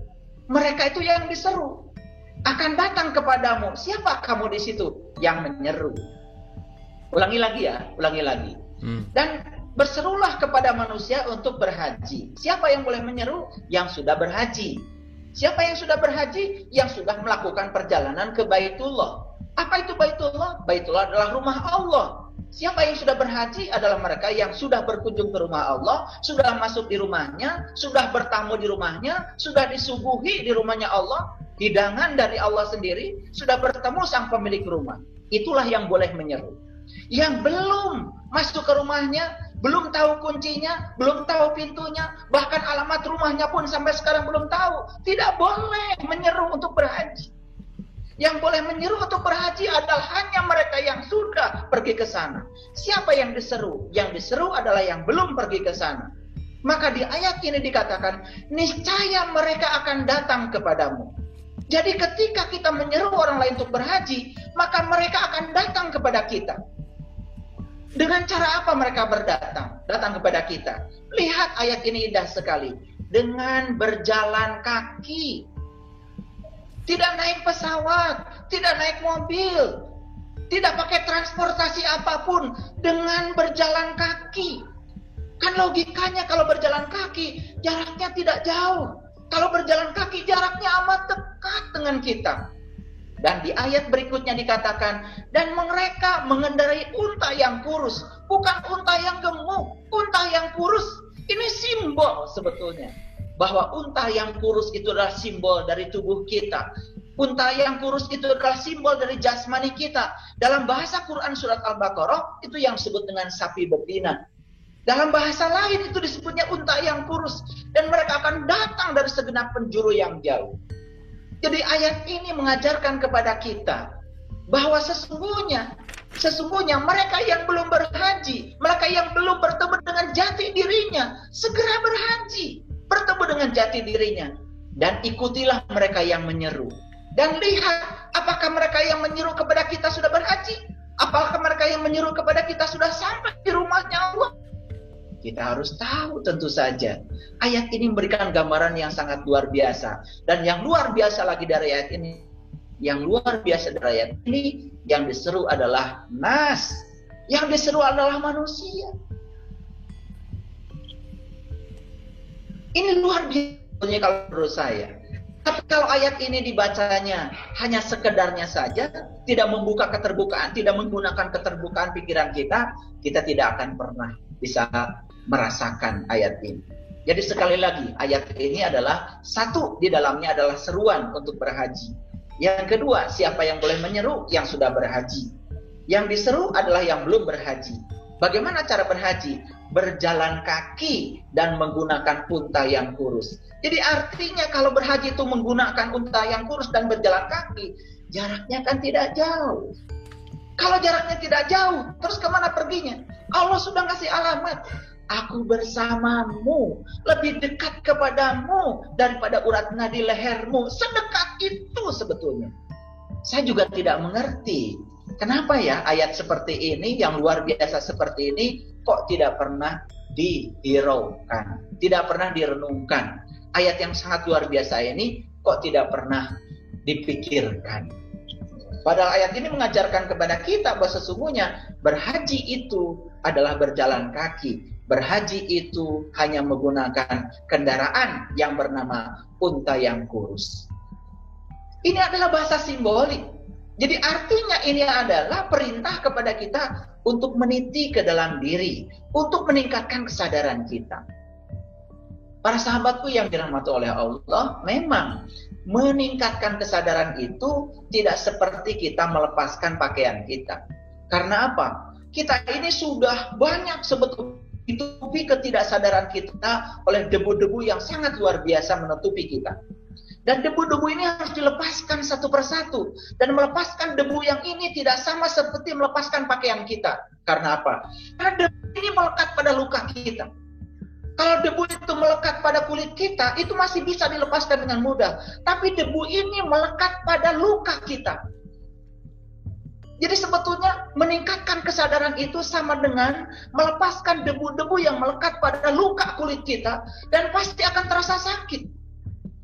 Mereka itu yang diseru. Akan datang kepadamu. Siapa kamu di situ? Yang menyeru. Ulangi lagi ya, ulangi lagi. Dan berserulah kepada manusia untuk berhaji. Siapa yang boleh menyeru? Yang sudah berhaji. Siapa yang sudah berhaji? Yang sudah melakukan perjalanan ke Baitullah. Apa itu Baitullah? Baitullah adalah rumah Allah. Siapa yang sudah berhaji adalah mereka yang sudah berkunjung ke rumah Allah, sudah masuk di rumahnya, sudah bertamu di rumahnya, sudah disuguhi di rumahnya Allah, hidangan dari Allah sendiri, sudah bertemu sang pemilik rumah. Itulah yang boleh menyeru. Yang belum masuk ke rumahnya, belum tahu kuncinya, belum tahu pintunya, bahkan alamat rumahnya pun sampai sekarang belum tahu, tidak boleh menyeru untuk berhaji. Yang boleh menyeru untuk berhaji adalah hanya mereka yang sudah pergi ke sana. Siapa yang diseru? Yang diseru adalah yang belum pergi ke sana. Maka di ayat ini dikatakan, niscaya mereka akan datang kepadamu. Jadi ketika kita menyeru orang lain untuk berhaji, maka mereka akan datang kepada kita. Dengan cara apa mereka berdatang? Datang kepada kita. Lihat ayat ini indah sekali. Dengan berjalan kaki. Tidak naik pesawat, tidak naik mobil, tidak pakai transportasi apapun, dengan berjalan kaki. Kan logikanya kalau berjalan kaki, jaraknya tidak jauh. Kalau berjalan kaki, jaraknya amat dekat dengan kita. Dan di ayat berikutnya dikatakan, dan mereka mengendarai unta yang kurus, bukan unta yang gemuk, unta yang kurus. Ini simbol sebetulnya. Bahwa unta yang kurus itu adalah simbol dari tubuh kita. Unta yang kurus itu adalah simbol dari jasmani kita. Dalam bahasa Quran surat Al-Baqarah, itu yang disebut dengan sapi betina. Dalam bahasa lain itu disebutnya unta yang kurus. Dan mereka akan datang dari segenap penjuru yang jauh. Jadi ayat ini mengajarkan kepada kita bahwa sesungguhnya mereka yang belum berhaji, mereka yang belum bertemu dengan jati dirinya, segera berhaji, bertemu dengan jati dirinya, dan ikutilah mereka yang menyeru. Dan lihat, apakah mereka yang menyeru kepada kita sudah berhaji? Apakah mereka yang menyeru kepada kita sudah sampai di rumahnya Allah? Kita harus tahu tentu saja. Ayat ini memberikan gambaran yang sangat luar biasa. Dan yang luar biasa lagi dari ayat ini, yang luar biasa dari ayat ini, yang diseru adalah nas. Yang diseru adalah manusia. Ini luar biasa kalau menurut saya. Tapi kalau ayat ini dibacanya hanya sekedarnya saja, tidak membuka keterbukaan, tidak menggunakan keterbukaan pikiran kita, kita tidak akan pernah bisa merasakan ayat ini. Jadi sekali lagi, ayat ini adalah satu, di dalamnya adalah seruan untuk berhaji. Yang kedua, siapa yang boleh menyeru? Yang sudah berhaji. Yang diseru adalah yang belum berhaji. Bagaimana cara berhaji? Berjalan kaki dan menggunakan unta yang kurus. Jadi artinya kalau berhaji itu menggunakan unta yang kurus dan berjalan kaki, jaraknya kan tidak jauh. Kalau jaraknya tidak jauh, terus kemana perginya? Allah sudah ngasih alamat. Aku bersamamu, lebih dekat kepadamu daripada urat nadi lehermu. Sedekat itu sebetulnya. Saya juga tidak mengerti. Kenapa ya ayat seperti ini, yang luar biasa seperti ini, kok tidak pernah dihiraukan, tidak pernah direnungkan. Ayat yang sangat luar biasa ini, kok tidak pernah dipikirkan. Padahal ayat ini mengajarkan kepada kita bahwa sesungguhnya berhaji itu adalah berjalan kaki. Berhaji itu hanya menggunakan kendaraan yang bernama unta yang kurus. Ini adalah bahasa simbolik. Jadi artinya ini adalah perintah kepada kita untuk meniti ke dalam diri, untuk meningkatkan kesadaran kita. Para sahabatku yang dirahmati oleh Allah, memang meningkatkan kesadaran itu tidak seperti kita melepaskan pakaian kita. Karena apa? Kita ini sudah banyak sebetulnya ditutupi ketidaksadaran kita oleh debu-debu yang sangat luar biasa menutupi kita. Dan debu-debu ini harus dilepaskan satu persatu. Dan melepaskan debu yang ini tidak sama seperti melepaskan pakaian kita. Karena apa? Karena debu ini melekat pada luka kita. Kalau debu itu melekat pada kulit kita, itu masih bisa dilepaskan dengan mudah. Tapi debu ini melekat pada luka kita. Jadi sebetulnya meningkatkan kesadaran itu sama dengan melepaskan debu-debu yang melekat pada luka kulit kita. Dan pasti akan terasa sakit.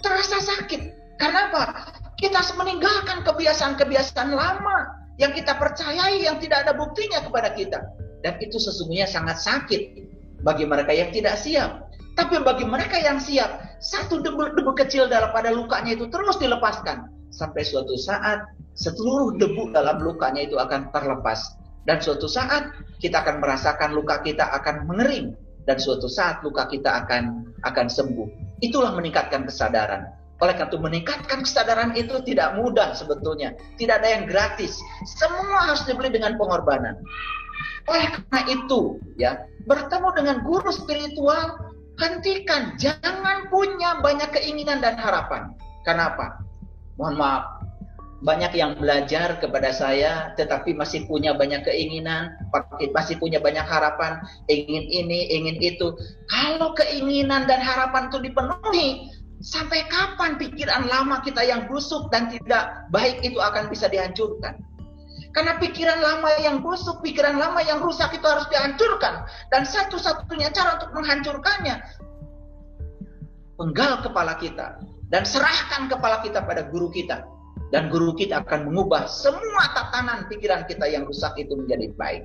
Terasa sakit. Karena apa? Kita harus meninggalkan kebiasaan-kebiasaan lama yang kita percayai, yang tidak ada buktinya kepada kita. Dan itu sesungguhnya sangat sakit bagi mereka yang tidak siap. Tapi bagi mereka yang siap, satu debu kecil daripada lukanya itu terus dilepaskan. Sampai suatu saat, seluruh debu dalam lukanya itu akan terlepas. Dan suatu saat, kita akan merasakan luka kita akan mengering. Dan suatu saat, luka kita akan sembuh. Itulah meningkatkan kesadaran. Oleh karena itu, meningkatkan kesadaran itu tidak mudah sebetulnya. Tidak ada yang gratis. Semua harus dibeli dengan pengorbanan. Oleh karena itu, ya, bertemu dengan guru spiritual, hentikan. Jangan punya banyak keinginan dan harapan. Kenapa? Mohon maaf, banyak yang belajar kepada saya, tetapi masih punya banyak keinginan, masih punya banyak harapan, ingin ini, ingin itu. Kalau keinginan dan harapan itu dipenuhi, sampai kapan pikiran lama kita yang busuk dan tidak baik itu akan bisa dihancurkan? Karena pikiran lama yang busuk, pikiran lama yang rusak itu harus dihancurkan. Dan satu-satunya cara untuk menghancurkannya, penggal kepala kita dan serahkan kepala kita pada guru kita. Dan guru kita akan mengubah semua tatanan pikiran kita yang rusak itu menjadi baik.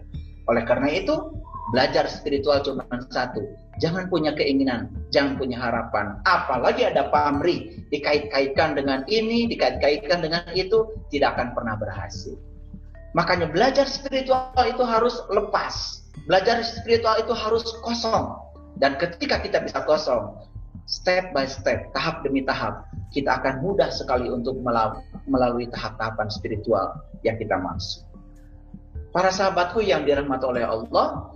Oleh karena itu, belajar spiritual cuma satu. Jangan punya keinginan, jangan punya harapan. Apalagi ada pamrih, dikait-kaitkan dengan ini, dikait-kaitkan dengan itu, tidak akan pernah berhasil. Makanya belajar spiritual itu harus lepas. Belajar spiritual itu harus kosong. Dan ketika kita bisa kosong, step by step, tahap demi tahap, kita akan mudah sekali untuk melalui tahap-tahapan spiritual yang kita maksud. Para sahabatku yang dirahmati oleh Allah,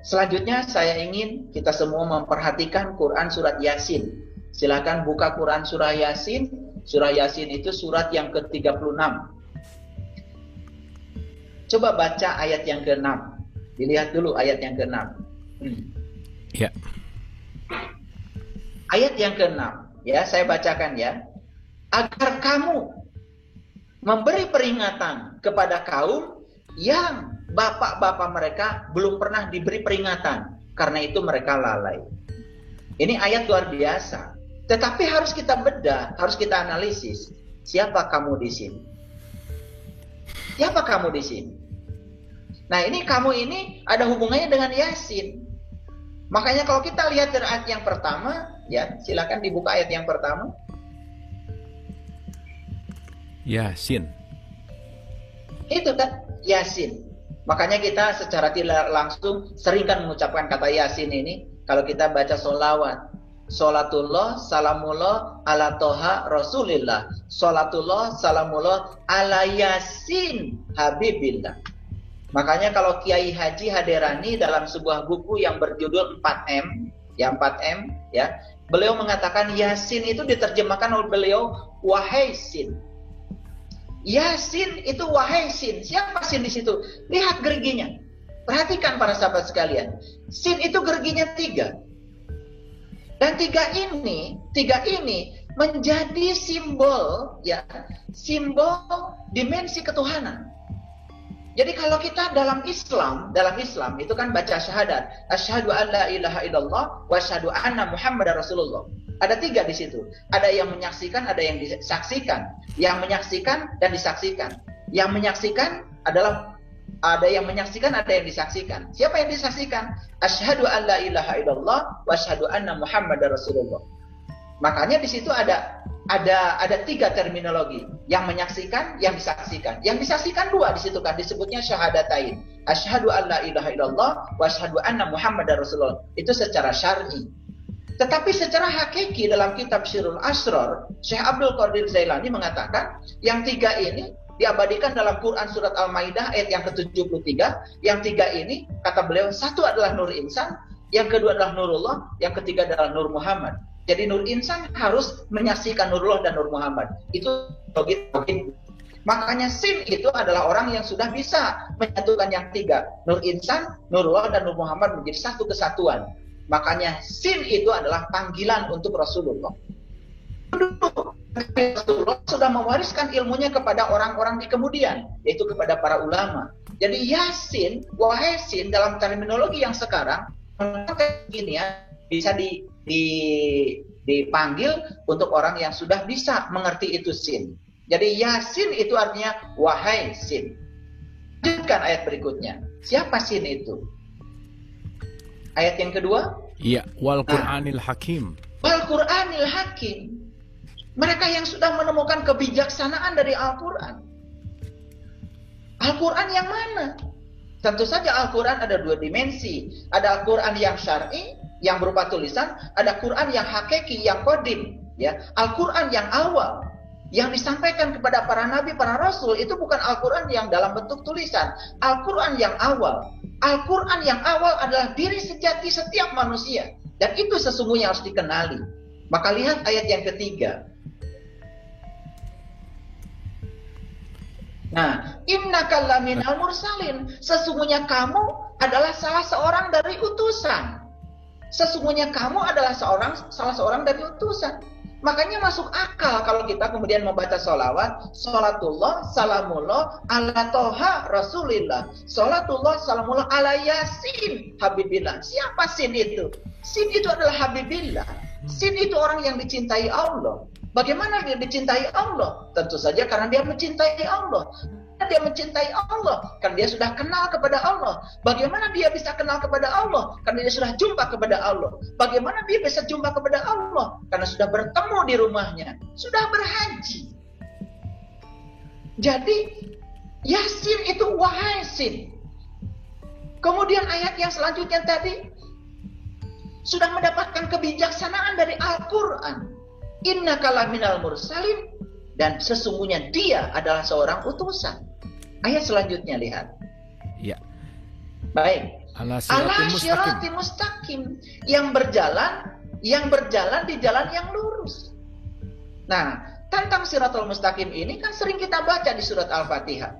selanjutnya saya ingin kita semua memperhatikan Quran surat Yasin. Silakan buka Quran surah Yasin. Surah Yasin itu surat yang ke-36. Coba baca ayat yang ke-6. Dilihat dulu ayat yang ke-6. Ya. Ayat yang ke-6, ya, saya bacakan ya. Agar kamu memberi peringatan kepada kaum yang bapak-bapak mereka belum pernah diberi peringatan, karena itu mereka lalai. Ini ayat luar biasa. Tetapi harus kita bedah, harus kita analisis. Siapa kamu di sini? Siapa kamu di sini? Nah, ini kamu ini ada hubungannya dengan Yasin. Makanya kalau kita lihat dari ayat yang pertama, ya, silakan dibuka ayat yang pertama. Yasin. Itu kan Yasin. Makanya kita secara tidak langsung sering kan mengucapkan kata Yasin ini kalau kita baca sholawat. Sholatullah salamullah ala toha rasulillah. Sholatullah salamullah ala Yasin habibillah. Makanya kalau Kiai Haji Haderani dalam sebuah buku yang berjudul 4M, ya 4M, ya, beliau mengatakan Yasin itu diterjemahkan oleh beliau wahai Sin. Yasin itu wahai Sin. Siapa Sin di situ? Lihat gerginya. Perhatikan para sahabat sekalian. Sin itu gerginya 3. Dan 3 ini menjadi simbol, ya, simbol dimensi ketuhanan. Jadi kalau kita dalam Islam itu kan baca syahadat, asyhadu an la ilaha illallah wa asyhadu anna Muhammadar Rasulullah. Ada 3 di situ. Ada yang menyaksikan, ada yang disaksikan. Yang menyaksikan dan disaksikan. Yang menyaksikan adalah ada yang menyaksikan, ada yang disaksikan. Siapa yang disaksikan? Asyhadu an la ilaha illallah wa asyhadu anna Muhammadar Rasulullah. Makanya di situ ada 3 terminologi, yang menyaksikan, yang disaksikan. Yang disaksikan 2 di situ kan disebutnya syahadatain. Asyhadu an la ilaha illallah wa asyhadu anna Muhammadar Rasulullah. Itu secara syar'i. Tetapi secara hakiki dalam kitab Syirul Asrar, Syekh Abdul Qadir Zailani mengatakan yang 3 ini diabadikan dalam Quran surat Al-Maidah ayat yang ke-73. Yang 3 ini kata beliau, 1 adalah Nur Insan, yang kedua adalah Nurullah, yang ketiga adalah Nur Muhammad. Jadi Nur Insan harus menyaksikan Nurullah dan Nur Muhammad. Itu logik. Makanya Sin itu adalah orang yang sudah bisa menyatukan yang 3. Nur Insan, Nurullah dan Nur Muhammad menjadi satu kesatuan. Makanya Sin itu adalah panggilan untuk Rasulullah. Rasulullah sudah mewariskan ilmunya kepada orang-orang di kemudian, yaitu kepada para ulama. Jadi Yasin, wahai Sin dalam terminologi yang sekarang ini ya bisa dipanggil untuk orang yang sudah bisa mengerti itu Sin. Jadi Yasin itu artinya wahai Sin. Lanjutkan ayat berikutnya. Siapa Sin itu? Ayat yang kedua? Iya, wal Qur'anil Hakim. Wal Qur'anil Hakim. Mereka yang sudah menemukan kebijaksanaan dari Al-Quran. Al-Quran yang mana? Tentu saja Al-Quran ada 2 dimensi. Ada Al-Quran yang syar'i, yang berupa tulisan. Ada Quran yang hakiki, yang qadim. Ya. Al-Quran yang awal, yang disampaikan kepada para nabi, para rasul, itu bukan Al-Quran yang dalam bentuk tulisan. Al-Quran yang awal. Al-Quran yang awal adalah diri sejati setiap manusia. Dan itu sesungguhnya harus dikenali. Maka lihat ayat yang ketiga. Nah, innaka laminal mursalin. Sesungguhnya kamu adalah salah seorang dari utusan. Sesungguhnya kamu adalah salah seorang dari utusan. Makanya masuk akal kalau kita kemudian membaca sholawat. Sholatullah salamullah ala toha rasulillah. Sholatullah salamullah ala Yasin habibillah. Siapa Sin itu? Sin itu adalah habibillah. Sin itu orang yang dicintai Allah. Bagaimana dia dicintai Allah? Tentu saja karena dia mencintai Allah. Dia mencintai Allah karena dia sudah kenal kepada Allah. Bagaimana dia bisa kenal kepada Allah? Karena dia sudah jumpa kepada Allah. Bagaimana dia bisa jumpa kepada Allah? Karena sudah bertemu di rumahnya, sudah berhaji. Jadi Yasin itu wahai Sin. Kemudian ayat yang selanjutnya tadi, sudah mendapatkan kebijaksanaan dari Al-Quran. Innaka laminal mursalin, dan sesungguhnya dia adalah seorang utusan. Ayat selanjutnya lihat. Ya. Baik. Ala siratim mustaqim, yang berjalan di jalan yang lurus. Nah, tentang siratul mustaqim ini kan sering kita baca di surat Al-Fatihah.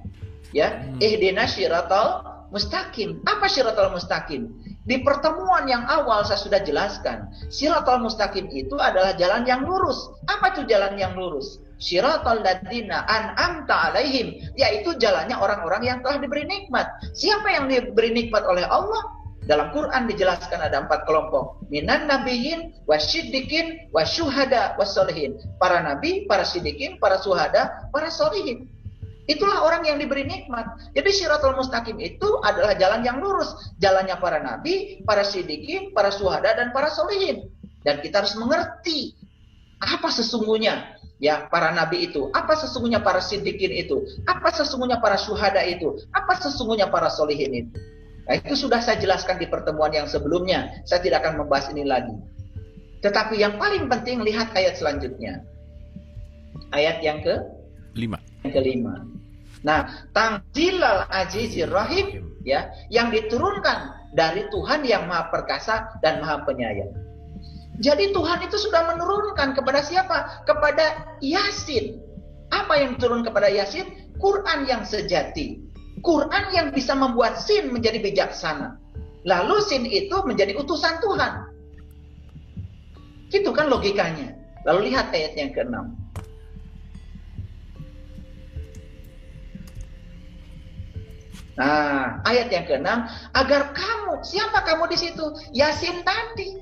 Ya, ihdinas siratal mustaqim. Apa siratal mustaqim? Di pertemuan yang awal saya sudah jelaskan, siratal mustaqim itu adalah jalan yang lurus. Apa itu jalan yang lurus? Siratal ladzina an'amta alaihim, yaitu jalannya orang-orang yang telah diberi nikmat. Siapa yang diberi nikmat oleh Allah? Dalam Quran dijelaskan ada 4 kelompok. Minan nabiyyin, wasyiddiqin, wasyuhada, wassolihin. Para nabi, para siddiqin, para syuhada, para sholihin. Itulah orang yang diberi nikmat. Jadi Shiratul Mustaqim itu adalah jalan yang lurus. Jalannya para nabi, para siddiqin, para syuhada, dan para sholihin. Dan kita harus mengerti apa sesungguhnya ya para nabi itu, apa sesungguhnya para siddiqin itu, apa sesungguhnya para syuhada itu, apa sesungguhnya para sholihin itu. Nah, itu sudah saya jelaskan di pertemuan yang sebelumnya. Saya tidak akan membahas ini lagi. Tetapi yang paling penting, lihat ayat selanjutnya. Ayat yang ke-5. Nah, Tanzilal Azizir Rahim, ya, yang diturunkan dari Tuhan yang Maha Perkasa dan Maha Penyayang. Jadi Tuhan itu sudah menurunkan kepada siapa? Kepada Yasin. Apa yang turun kepada Yasin? Quran yang sejati. Quran yang bisa membuat Sin menjadi bijaksana. Lalu Sin itu menjadi utusan Tuhan. Gitu kan logikanya. Lalu lihat ayat yang ke-6. Nah, ayat yang ke-6, agar kamu, siapa kamu di situ? Yasin tadi.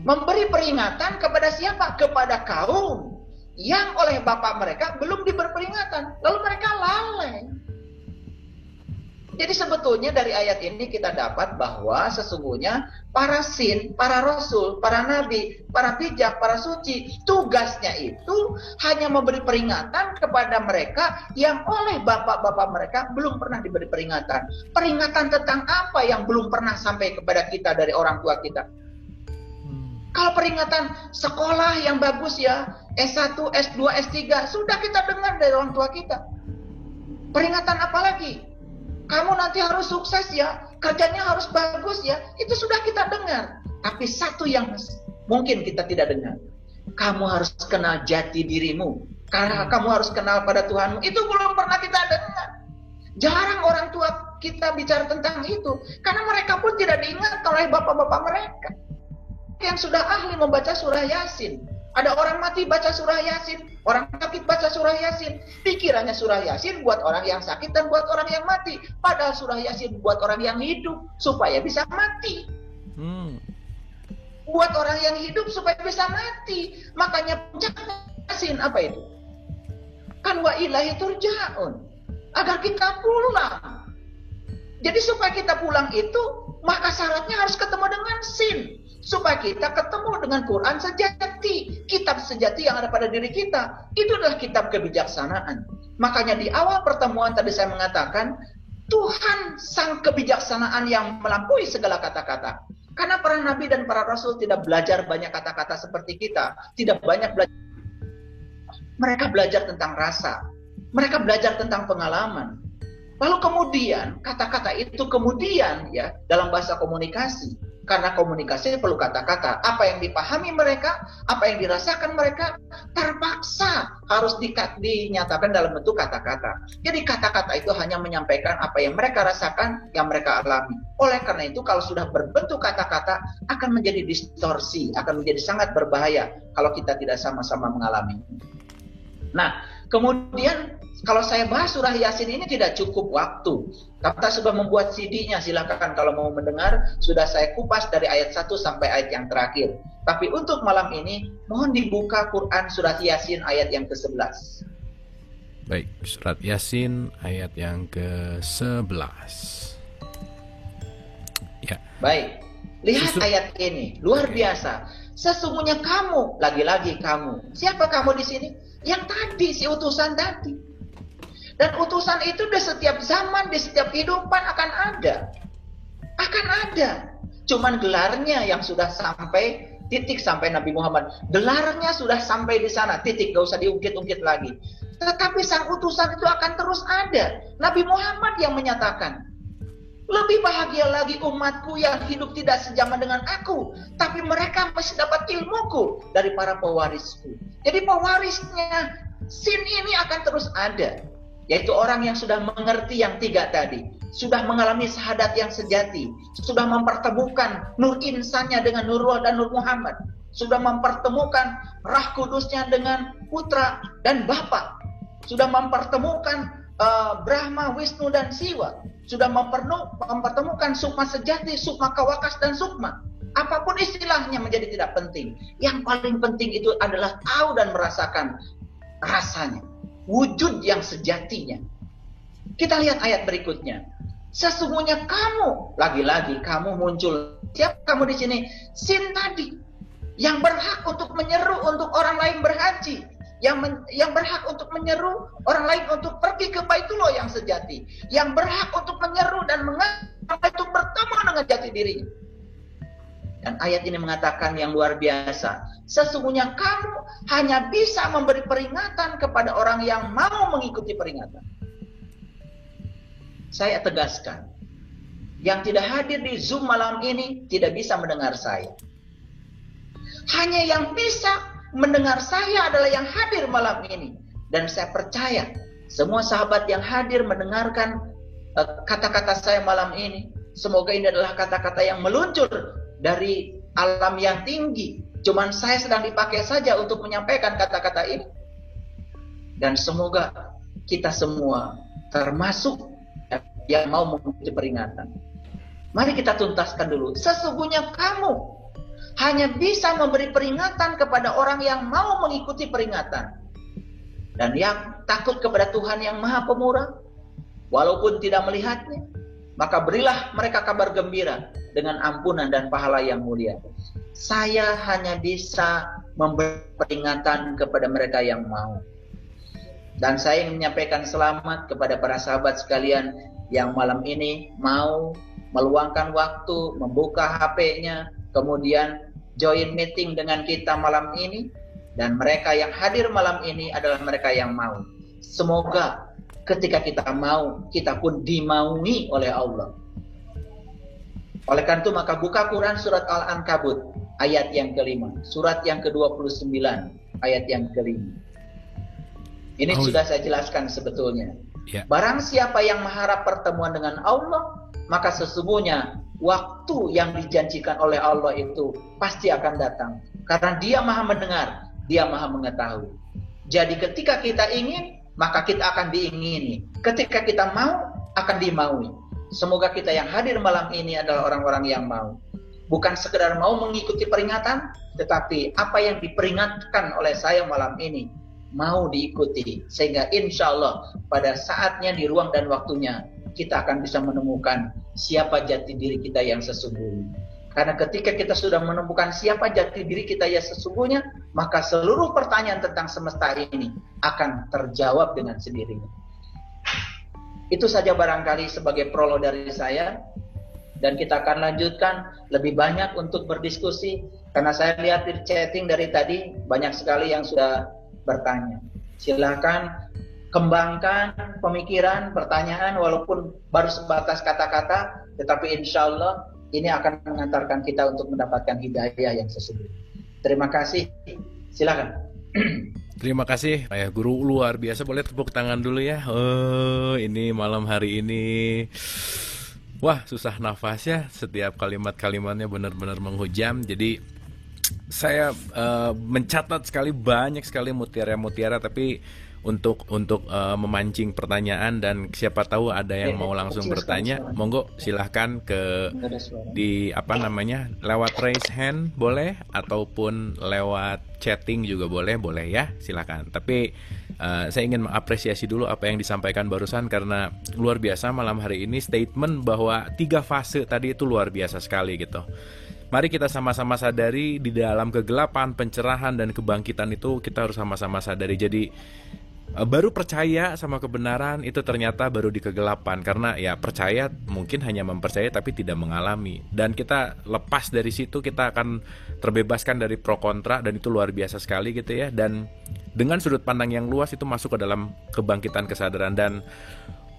Memberi peringatan kepada siapa? Kepada kaum yang oleh bapak mereka belum diberi peringatan. Lalu mereka lalai. Jadi sebetulnya dari ayat ini kita dapat bahwa sesungguhnya para sin, para rasul, para nabi, para bijak, para suci, tugasnya itu hanya memberi peringatan kepada mereka yang oleh bapak-bapak mereka belum pernah diberi peringatan. Peringatan tentang apa yang belum pernah sampai kepada kita dari orang tua kita? Kalau peringatan sekolah yang bagus ya, S1, S2, S3, sudah kita dengar dari orang tua kita. Peringatan apa lagi? Kamu nanti harus sukses ya, kerjanya harus bagus ya, itu sudah kita dengar. Tapi satu yang mungkin kita tidak dengar, kamu harus kenal jati dirimu, karena kamu harus kenal pada Tuhanmu, itu belum pernah kita dengar. Jarang orang tua kita bicara tentang itu, karena mereka pun tidak diingat oleh bapak-bapak mereka yang sudah ahli membaca surah Yasin. Ada orang mati baca surah Yasin, orang sakit baca surah Yasin. Pikirannya surah Yasin buat orang yang sakit dan buat orang yang mati. Padahal surah Yasin buat orang yang hidup supaya bisa mati. Buat orang yang hidup supaya bisa mati. Makanya Yasin apa itu? Kan wa ilahi turja'un. Agar kita pulang. Jadi supaya kita pulang itu, maka syaratnya harus ketemu dengan sin. Supaya kita ketemu dengan Quran sejati. Kitab sejati yang ada pada diri kita. Itu adalah kitab kebijaksanaan. Makanya di awal pertemuan tadi saya mengatakan, Tuhan sang kebijaksanaan yang melampaui segala kata-kata. Karena para nabi dan para rasul tidak belajar banyak kata-kata seperti kita. Tidak banyak belajar. Mereka belajar tentang rasa. Mereka belajar tentang pengalaman. Lalu kemudian, kata-kata itu kemudian ya dalam bahasa komunikasi. Karena komunikasi perlu kata-kata. Apa yang dipahami mereka, apa yang dirasakan mereka, terpaksa harus dinyatakan dalam bentuk kata-kata. Jadi kata-kata itu hanya menyampaikan apa yang mereka rasakan, yang mereka alami. Oleh karena itu, kalau sudah berbentuk kata-kata, akan menjadi distorsi, akan menjadi sangat berbahaya kalau kita tidak sama-sama mengalami. Nah, kemudian kalau saya bahas surah Yasin ini tidak cukup waktu. Kita sudah membuat CD-nya, silakan kalau mau mendengar. Sudah saya kupas dari ayat 1 sampai ayat yang terakhir. Tapi untuk malam ini, mohon dibuka Quran surat Yasin ayat yang ke-11. Baik, surat Yasin ayat yang ke-11. Ya. Baik, lihat ayat ini, luar biasa. Sesungguhnya kamu, lagi-lagi kamu. Siapa kamu di sini? Yang tadi, si utusan tadi. Dan utusan itu di setiap zaman, di setiap kehidupan akan ada. Akan ada. Cuman gelarnya yang sudah sampai titik sampai Nabi Muhammad. Gelarnya sudah sampai di sana, titik, gak usah diungkit-ungkit lagi. Tetapi sang utusan itu akan terus ada. Nabi Muhammad yang menyatakan, lebih bahagia lagi umatku yang hidup tidak sejaman dengan aku, tapi mereka masih dapat ilmuku dari para pewarisku. Jadi pewarisnya sin ini akan terus ada, yaitu orang yang sudah mengerti yang tiga tadi, sudah mengalami syahadat yang sejati, sudah mempertemukan nur insannya dengan Nurullah dan Nur Muhammad, sudah mempertemukan Rah Kudusnya dengan Putra dan Bapa, sudah mempertemukan Brahma, Wisnu dan Siwa, sudah mempertemukan Sukma sejati, Sukma kawakas dan Sukma. Apapun istilahnya menjadi tidak penting. Yang paling penting itu adalah tahu dan merasakan rasanya, wujud yang sejatinya. Kita lihat ayat berikutnya. Sesungguhnya kamu, lagi-lagi kamu muncul. Siapa kamu di sini? Sin tadi, yang berhak untuk menyeru untuk orang lain berhaji, yang berhak untuk menyeru orang lain untuk pergi ke Baitullah yang sejati, yang berhak untuk menyeru dan mengajak untuk bertemu dengan jati dirinya. Dan ayat ini mengatakan yang luar biasa. Sesungguhnya kamu hanya bisa memberi peringatan kepada orang yang mau mengikuti peringatan. Saya tegaskan, yang tidak hadir di Zoom malam ini tidak bisa mendengar saya. Hanya yang bisa mendengar saya adalah yang hadir malam ini. Dan saya percaya semua sahabat yang hadir mendengarkan kata-kata saya malam ini, semoga ini adalah kata-kata yang meluncur dari alam yang tinggi. Cuman saya sedang dipakai saja untuk menyampaikan kata-kata ini. Dan semoga kita semua termasuk yang mau mengikuti peringatan. Mari kita tuntaskan dulu. Sesungguhnya kamu hanya bisa memberi peringatan kepada orang yang mau mengikuti peringatan dan yang takut kepada Tuhan yang Maha Pemurah, walaupun tidak melihatnya, maka berilah mereka kabar gembira dengan ampunan dan pahala yang mulia. Saya hanya bisa memberi peringatan kepada mereka yang mau. Dan saya ingin menyampaikan selamat kepada para sahabat sekalian yang malam ini mau meluangkan waktu, membuka HP-nya, kemudian join meeting dengan kita malam ini. Dan mereka yang hadir malam ini adalah mereka yang mau. Semoga ketika kita mau, kita pun dimaui oleh Allah. Oleh karena itu maka buka Quran surat Al-Ankabut ayat yang ke-5, surat yang ke-29 ayat yang ke-5. Ini sudah saya jelaskan sebetulnya. Barang siapa yang mengharap pertemuan dengan Allah, maka sesungguhnya waktu yang dijanjikan oleh Allah itu pasti akan datang. Karena Dia Maha mendengar, Dia Maha mengetahui. Jadi ketika kita ingin, maka kita akan diingini. Ketika kita mau, akan dimaui. Semoga kita yang hadir malam ini adalah orang-orang yang mau. Bukan sekedar mau mengikuti peringatan, tetapi apa yang diperingatkan oleh saya malam ini mau diikuti, sehingga insya Allah pada saatnya, di ruang dan waktunya, kita akan bisa menemukan siapa jati diri kita yang sesungguhnya. Karena ketika kita sudah menemukan siapa jati diri kita yang sesungguhnya, maka seluruh pertanyaan tentang semesta ini akan terjawab dengan sendirinya. Itu saja barangkali sebagai prolog dari saya, dan kita akan lanjutkan lebih banyak untuk berdiskusi, karena saya lihat di chatting dari tadi banyak sekali yang sudah bertanya. Silakan kembangkan pemikiran, pertanyaan, walaupun baru sebatas kata-kata, tetapi insya Allah ini akan mengantarkan kita untuk mendapatkan hidayah yang sesungguhnya. Terima kasih. Silakan. Terima kasih, Ayah Guru, luar biasa. Boleh tepuk tangan dulu ya. Ini malam hari ini, wah, susah nafas ya. Setiap kalimat-kalimatnya benar-benar menghujam. Jadi saya mencatat banyak sekali mutiara-mutiara, tapi untuk memancing pertanyaan, dan siapa tahu ada yang mau langsung bertanya, monggo silahkan lewat raise hand boleh, ataupun lewat chatting juga boleh ya, silahkan. Tapi saya ingin mengapresiasi dulu apa yang disampaikan barusan, karena luar biasa malam hari ini statement bahwa 3 fase tadi itu luar biasa sekali gitu. Mari kita sama-sama sadari di dalam kegelapan, pencerahan dan kebangkitan itu kita harus sama-sama sadari. Jadi baru percaya sama kebenaran itu ternyata baru di kegelapan, karena ya percaya mungkin hanya mempercayai tapi tidak mengalami, dan kita lepas dari situ kita akan terbebaskan dari pro kontra, dan itu luar biasa sekali gitu ya. Dan dengan sudut pandang yang luas itu masuk ke dalam kebangkitan kesadaran. Dan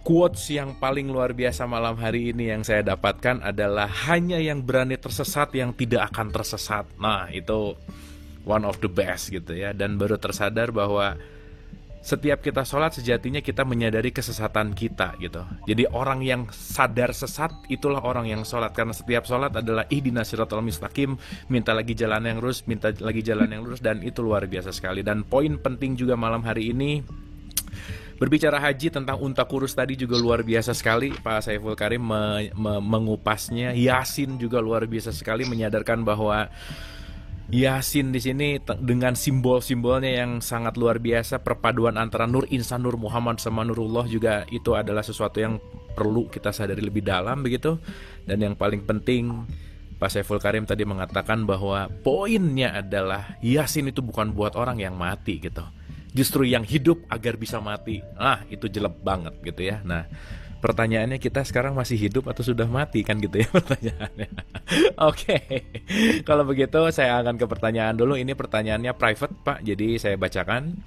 quotes yang paling luar biasa malam hari ini yang saya dapatkan adalah hanya yang berani tersesat yang tidak akan tersesat. Nah itu one of the best gitu ya. Dan baru tersadar bahwa setiap kita sholat sejatinya kita menyadari kesesatan kita gitu. Jadi orang yang sadar sesat itulah orang yang sholat, karena setiap sholat adalah ihdinas siratal mustaqim, minta lagi jalan yang lurus, minta lagi jalan yang lurus, dan itu luar biasa sekali. Dan poin penting juga malam hari ini, berbicara haji tentang unta kurus tadi juga luar biasa sekali. Pak Saiful Karim mengupasnya. Yasin juga luar biasa sekali, menyadarkan bahwa Yasin di sini dengan simbol-simbolnya yang sangat luar biasa, perpaduan antara Nur Insan, Nur Muhammad sama Nurullah juga itu adalah sesuatu yang perlu kita sadari lebih dalam begitu. Dan yang paling penting, Pak Saiful Karim tadi mengatakan bahwa poinnya adalah Yasin itu bukan buat orang yang mati gitu, justru yang hidup agar bisa mati. Ah, itu jelek banget gitu ya. Nah, pertanyaannya kita sekarang masih hidup atau sudah mati kan gitu ya pertanyaannya. Oke. Kalau begitu saya akan ke pertanyaan dulu. Ini pertanyaannya private Pak, jadi saya bacakan.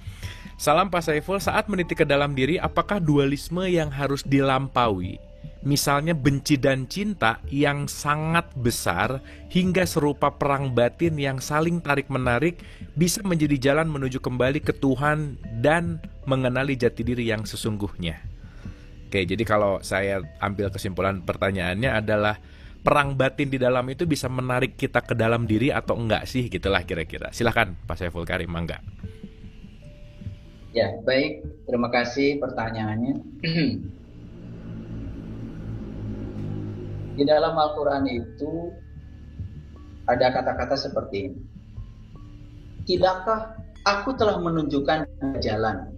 Salam Pak Saiful, saat meniti ke dalam diri, apakah dualisme yang harus dilampaui, misalnya benci dan cinta yang sangat besar hingga serupa perang batin yang saling tarik-menarik, bisa menjadi jalan menuju kembali ke Tuhan dan mengenali jati diri yang sesungguhnya? Oke, jadi kalau saya ambil kesimpulan pertanyaannya adalah perang batin di dalam itu bisa menarik kita ke dalam diri atau enggak sih, gitulah kira-kira. Silakan Pak Saiful Karim, mangga. Ya, baik. Terima kasih pertanyaannya. Di dalam Al-Quran itu ada kata-kata seperti ini. Tidakkah aku telah menunjukkan jalan?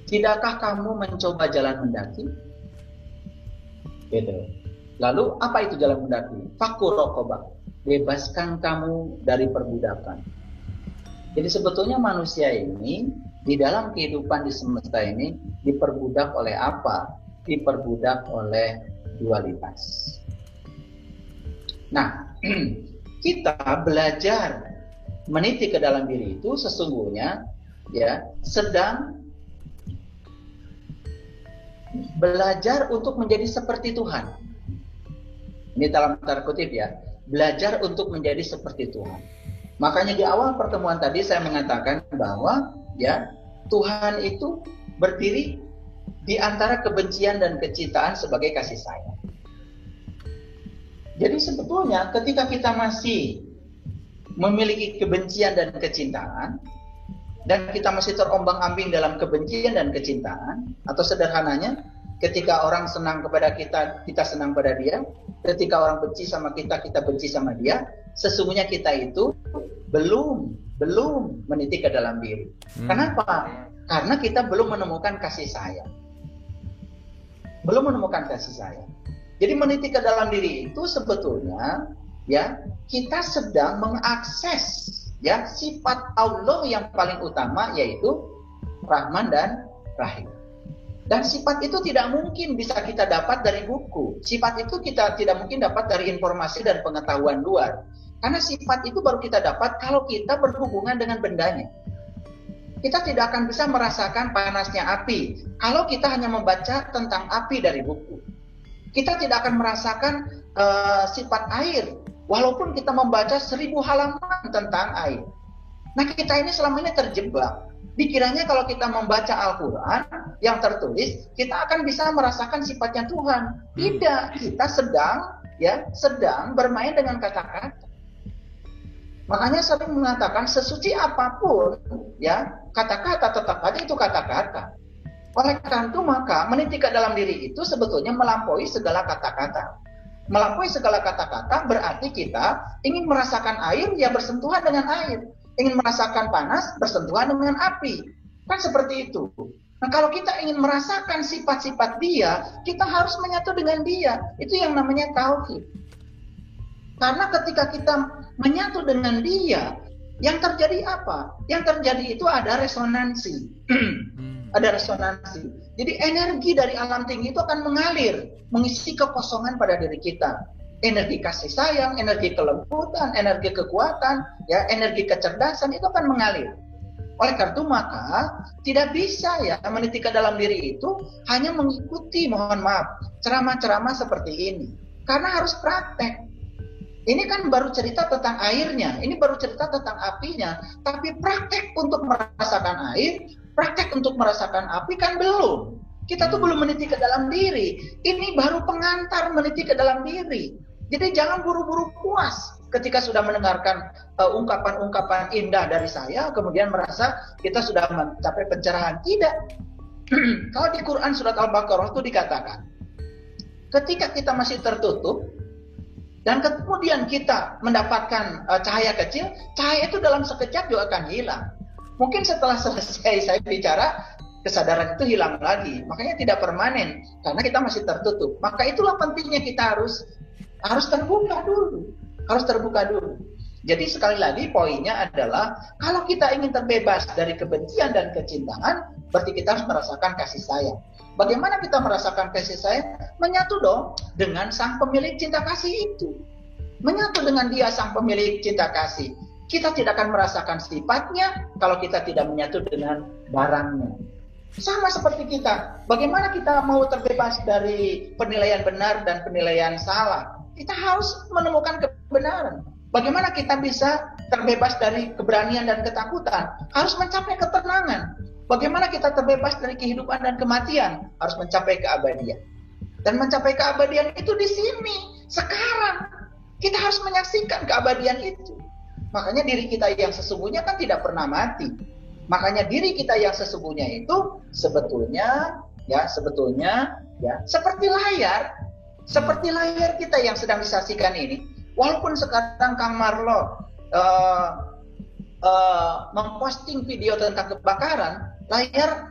Tidakkah kamu mencoba jalan mendaki? Gitu. Lalu apa itu jalan mendaki? Fakur raqabah, bebaskan kamu dari perbudakan. Jadi sebetulnya manusia ini di dalam kehidupan di semesta ini diperbudak oleh apa? Diperbudak oleh dualitas. Nah, kita belajar meniti ke dalam diri itu sesungguhnya ya sedang belajar untuk menjadi seperti Tuhan. Ini dalam tanda kutip ya, belajar untuk menjadi seperti Tuhan. Makanya di awal pertemuan tadi saya mengatakan bahwa ya Tuhan itu berdiri di antara kebencian dan kecintaan sebagai kasih sayang. Jadi sebetulnya ketika kita masih memiliki kebencian dan kecintaan, dan kita masih terombang-ambing dalam kebencian dan kecintaan, atau sederhananya ketika orang senang kepada kita, kita senang pada dia, ketika orang benci sama kita, kita benci sama dia, sesungguhnya kita itu belum meniti ke dalam diri. Kenapa? Karena kita belum menemukan kasih sayang. Belum menemukan kasih sayang. Jadi meniti ke dalam diri itu sebetulnya ya kita sedang mengakses ya sifat Allah yang paling utama, yaitu Rahman dan Rahim. Dan sifat itu tidak mungkin bisa kita dapat dari buku. Sifat itu kita tidak mungkin dapat dari informasi dan pengetahuan luar. Karena sifat itu baru kita dapat kalau kita berhubungan dengan bendanya. Kita tidak akan bisa merasakan panasnya api kalau kita hanya membaca tentang api dari buku. Kita tidak akan merasakan sifat air walaupun kita membaca 1000 halaman tentang air. Nah, kita ini selama ini terjebak. Dikiranya kalau kita membaca Al-Quran yang tertulis, kita akan bisa merasakan sifatnya Tuhan. Tidak, kita sedang bermain dengan kata-kata. Makanya sering mengatakan sesuci apapun, ya kata-kata tetap aja itu kata-kata. Oleh karena itu maka meniti ke dalam diri itu sebetulnya melampaui segala kata-kata. Melampaui segala kata-kata berarti kita ingin merasakan air, ya bersentuhan dengan air. Ingin merasakan panas, bersentuhan dengan api. Kan seperti itu. Nah, kalau kita ingin merasakan sifat-sifat dia, kita harus menyatu dengan dia. Itu yang namanya tauhid. Karena ketika kita menyatu dengan dia, Yang terjadi apa? Yang terjadi itu ada resonansi. Ada resonansi. Jadi energi dari alam tinggi itu akan mengalir, mengisi kekosongan pada diri kita. Energi kasih sayang, energi kelembutan, energi kekuatan, ya, energi kecerdasan itu akan mengalir. Oleh karena itu maka tidak bisa ya meniti ke dalam diri itu hanya mengikuti, mohon maaf, ceramah-ceramah seperti ini. Karena harus praktek. Ini kan baru cerita tentang airnya, ini baru cerita tentang apinya, tapi praktek untuk merasakan air, praktek untuk merasakan api kan belum. Kita tuh belum meniti ke dalam diri. Ini baru pengantar meniti ke dalam diri. Jadi jangan buru-buru puas ketika sudah mendengarkan ungkapan-ungkapan indah dari saya, kemudian merasa kita sudah mencapai pencerahan. Tidak. Kalau di Quran surat Al-Baqarah itu dikatakan, ketika kita masih tertutup, dan kemudian kita mendapatkan cahaya kecil, cahaya itu dalam sekejap juga akan hilang. Mungkin setelah selesai saya bicara, kesadaran itu hilang lagi. Makanya tidak permanen, karena kita masih tertutup. Maka itulah pentingnya kita harus terbuka dulu. Harus terbuka dulu. Jadi sekali lagi poinnya adalah, kalau kita ingin terbebas dari kebencian dan kecintaan, berarti kita harus merasakan kasih sayang. Bagaimana kita merasakan kasih sayang? Menyatu dong dengan sang pemilik cinta kasih itu. Menyatu dengan dia sang pemilik cinta kasih. Kita tidak akan merasakan sifatnya kalau kita tidak menyatu dengan barangnya. Sama seperti kita. Bagaimana kita mau terbebas dari penilaian benar dan penilaian salah? Kita harus menemukan kebenaran. Bagaimana kita bisa terbebas dari keberanian dan ketakutan? Harus mencapai ketenangan. Bagaimana kita terbebas dari kehidupan dan kematian? Harus mencapai keabadian. Dan mencapai keabadian itu di sini, sekarang. Kita harus menyaksikan keabadian itu. Makanya diri kita yang sesungguhnya kan tidak pernah mati. Makanya diri kita yang sesungguhnya itu sebetulnya seperti layar kita yang sedang disaksikan ini. Walaupun sekarang Kang Marlo memposting video tentang kebakaran, layar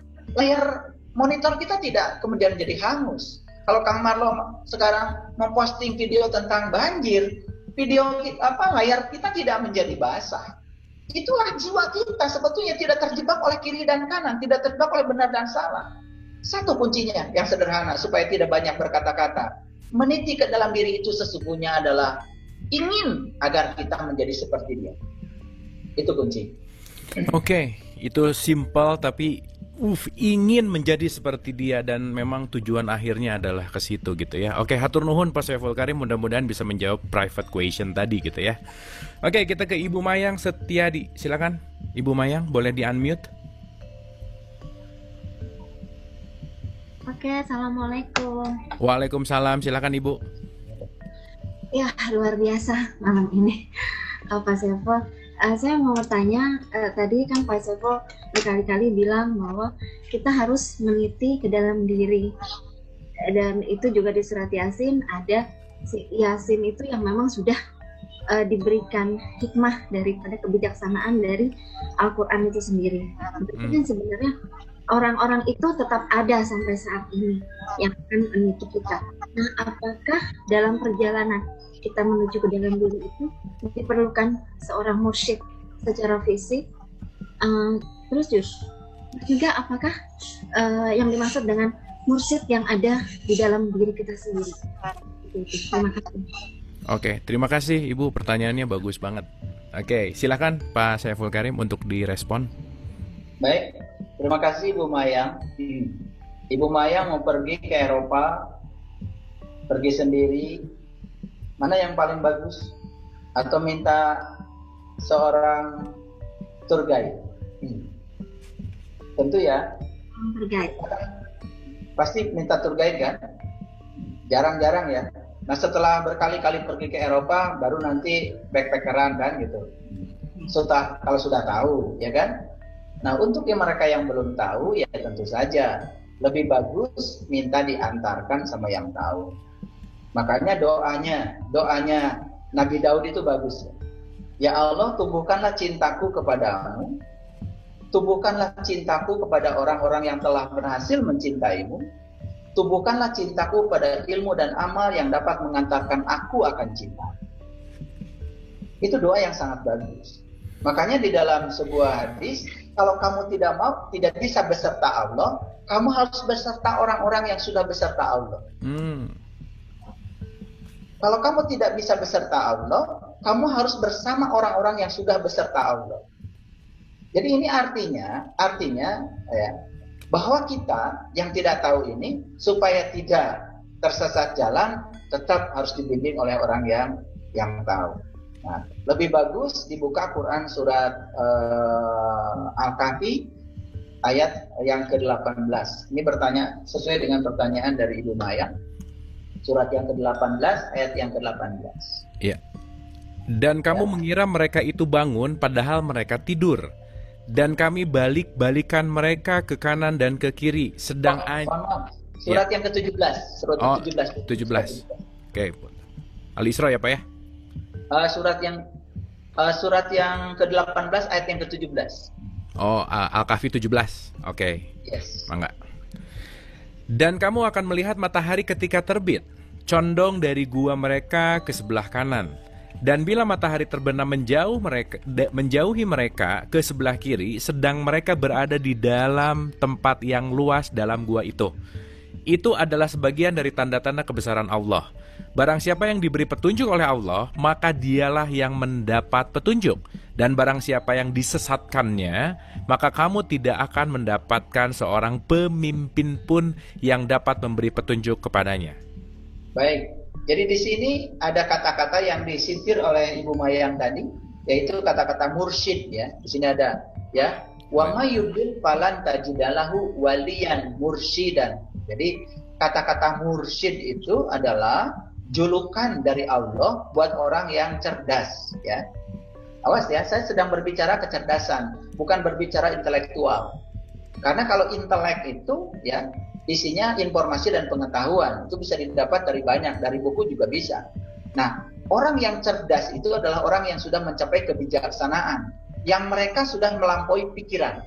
monitor kita tidak kemudian jadi hangus. Kalau Kang Marlo sekarang memposting video tentang banjir, layar kita tidak menjadi basah. Itulah jiwa kita sebetulnya tidak terjebak oleh kiri dan kanan, tidak terjebak oleh benar dan salah. Satu kuncinya yang sederhana supaya tidak banyak berkata-kata. Meniti ke dalam diri itu sesungguhnya adalah ingin agar kita menjadi seperti dia. Itu kunci. Oke, itu simpel tapi ingin menjadi seperti dia, dan memang tujuan akhirnya adalah ke situ gitu ya. Oke, hatur nuhun Pak Saiful Karim, mudah-mudahan bisa menjawab private question tadi gitu ya. Oke, kita ke Ibu Mayang Setiadi. Silakan Ibu Mayang, boleh di-unmute. Oke, assalamualaikum. Waalaikumsalam, silakan Ibu. Ya, luar biasa malam ini, Pak Saiful. Saya mau bertanya, tadi kan Pak Saiful berkali-kali bilang bahwa kita harus meniti ke dalam diri. Dan itu juga di surat Yasin ada, Yasin itu yang memang sudah diberikan hikmah daripada kebijaksanaan dari Al-Quran itu sendiri. Tapi kan sebenarnya orang-orang itu tetap ada sampai saat ini yang akan meniti kita. Nah, apakah dalam perjalanan kita menuju ke dalam diri itu diperlukan seorang mursyid secara fisik? Terus juga apakah yang dimaksud dengan mursyid yang ada di dalam diri kita sendiri? Terima kasih. Oke, terima kasih Ibu, pertanyaannya bagus banget. Oke, silakan Pak Saiful Karim untuk direspon. Baik, terima kasih Ibu Mayang. Ibu Mayang mau pergi ke Eropa, pergi sendiri. Mana yang paling bagus? Atau minta seorang tour guide? Tentu ya. Tour guide. Pasti minta tour guide kan? Jarang-jarang ya. Nah, setelah berkali-kali pergi ke Eropa, baru nanti backpackeran kan gitu. Kalau sudah tahu, ya kan? Nah, untuk yang mereka yang belum tahu, ya tentu saja lebih bagus minta diantarkan sama yang tahu. Makanya doanya Nabi Daud itu bagus. Ya Allah, tumbuhkanlah cintaku kepadamu, tumbuhkanlah cintaku kepada orang-orang yang telah berhasil mencintaimu, tumbuhkanlah cintaku pada ilmu dan amal yang dapat mengantarkan aku akan cinta. Itu doa yang sangat bagus. Makanya di dalam sebuah hadis, kalau kamu tidak bisa beserta Allah, kamu harus beserta orang-orang yang sudah beserta Allah. Kalau kamu tidak bisa beserta Allah, kamu harus bersama orang-orang yang sudah beserta Allah. Jadi ini artinya ya, bahwa kita yang tidak tahu ini, supaya tidak tersesat jalan, tetap harus dibimbing oleh orang yang tahu. Nah, lebih bagus dibuka Quran surat Al-Kahfi ayat yang ke-18. Ini bertanya sesuai dengan pertanyaan dari Ibu Maya. Surat yang ke-18 ayat yang ke-18. Iya. Dan kamu mengira mereka itu bangun padahal mereka tidur. Dan kami balik-balikan mereka ke kanan dan ke kiri. Sedang surat yang ke-17. Surat ke-17. 17. Oke. Al-Isra ya Pak ya? Surat yang ke-18 ayat yang ke-17. Oh, Al-Kahfi 17. Oke. Yes. Mangga. Dan kamu akan melihat matahari ketika terbit, condong dari gua mereka ke sebelah kanan. Dan bila matahari terbenam menjauhi mereka ke sebelah kiri, sedang mereka berada di dalam tempat yang luas dalam gua itu. Itu adalah sebagian dari tanda-tanda kebesaran Allah. Barang siapa yang diberi petunjuk oleh Allah, maka dialah yang mendapat petunjuk. Dan barang siapa yang disesatkannya, maka kamu tidak akan mendapatkan seorang pemimpin pun yang dapat memberi petunjuk kepadanya. Baik, jadi di sini ada kata-kata yang disintir oleh Ibu Mayang tadi, yaitu kata-kata mursyid ya. Di sini ada ya, wa may yudlil falan tajidalahu waliyan mursyidan. Jadi kata-kata mursyid itu adalah julukan dari Allah buat orang yang cerdas ya. Awas ya, saya sedang berbicara kecerdasan, bukan berbicara intelektual. Karena kalau intelek itu ya isinya informasi dan pengetahuan, itu bisa didapat dari banyak, dari buku juga bisa. Nah, orang yang cerdas itu adalah orang yang sudah mencapai kebijaksanaan, yang mereka sudah melampaui pikiran.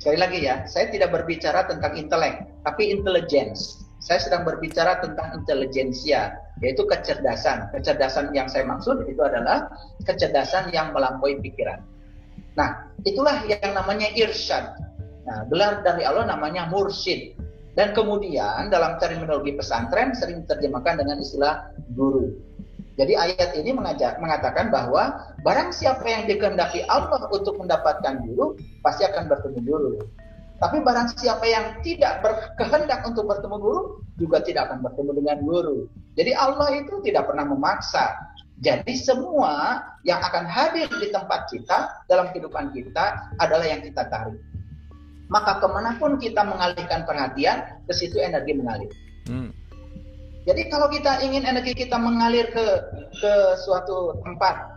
Sekali lagi ya, saya tidak berbicara tentang intelek, tapi intelligence. Saya sedang berbicara tentang intelijensia, yaitu kecerdasan. Kecerdasan yang saya maksud itu adalah kecerdasan yang melampaui pikiran. Nah, itulah yang namanya irsyad. Nah, gelar dari Allah namanya mursyid. Dan kemudian dalam terminologi pesantren sering diterjemahkan dengan istilah guru. Jadi ayat ini mengatakan bahwa barang siapa yang dikehendaki Allah untuk mendapatkan guru, pasti akan bertemu guru. Tapi barang siapa yang tidak berkehendak untuk bertemu guru, juga tidak akan bertemu dengan guru. Jadi Allah itu tidak pernah memaksa. Jadi semua yang akan hadir di tempat kita, dalam kehidupan kita, adalah yang kita tarik. Maka kemanapun kita mengalihkan perhatian, ke situ energi mengalir. Jadi kalau kita ingin energi kita mengalir ke suatu tempat,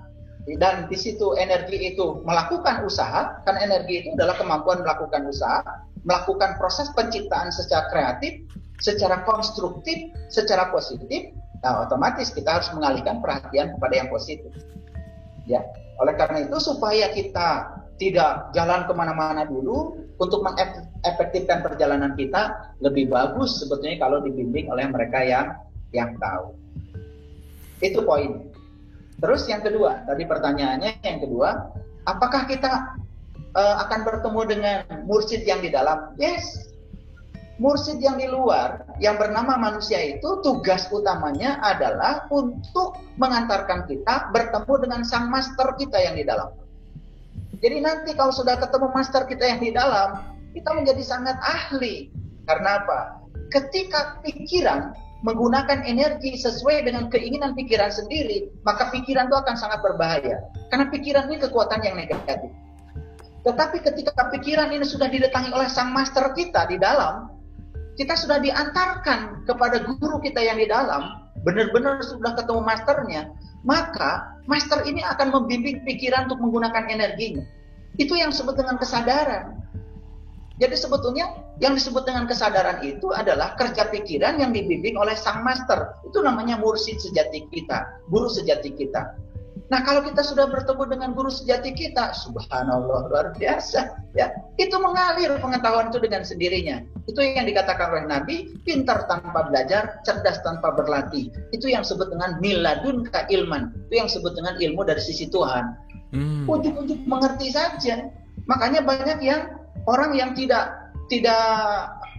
dan di situ energi itu melakukan usaha, karena energi itu adalah kemampuan melakukan usaha, melakukan proses penciptaan secara kreatif, secara konstruktif, secara positif. Nah, otomatis kita harus mengalihkan perhatian kepada yang positif. Ya, oleh karena itu supaya kita tidak jalan kemana-mana dulu, untuk mengefektifkan perjalanan kita, lebih bagus sebetulnya kalau dibimbing oleh mereka yang tahu. Itu poin. Terus yang kedua, tadi pertanyaannya yang kedua, apakah kita akan bertemu dengan mursyid yang di dalam? Yes. Mursyid yang di luar, yang bernama manusia itu tugas utamanya adalah untuk mengantarkan kita bertemu dengan sang master kita yang di dalam. Jadi nanti kalau sudah ketemu master kita yang di dalam, kita menjadi sangat ahli. Karena apa? Ketika pikiran menggunakan energi sesuai dengan keinginan pikiran sendiri, maka pikiran itu akan sangat berbahaya. Karena pikiran ini kekuatan yang negatif. Tetapi ketika pikiran ini sudah didatangi oleh sang master kita di dalam, kita sudah diantarkan kepada guru kita yang di dalam, benar-benar sudah ketemu masternya, maka master ini akan membimbing pikiran untuk menggunakan energinya. Itu yang disebut dengan kesadaran. Jadi sebetulnya yang disebut dengan kesadaran itu adalah kerja pikiran yang dibimbing oleh sang master. Itu namanya mursyid sejati kita, guru sejati kita. Nah, kalau kita sudah bertemu dengan guru sejati kita, subhanallah, luar biasa. Ya, itu mengalir pengetahuan itu dengan sendirinya. Itu yang dikatakan oleh Nabi, pintar tanpa belajar, cerdas tanpa berlatih. Itu yang disebut dengan miladun ka ilman. Itu yang disebut dengan ilmu dari sisi Tuhan. Ujuk-ujuk mengerti saja. Makanya banyak yang orang yang tidak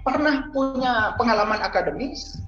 pernah punya pengalaman akademis,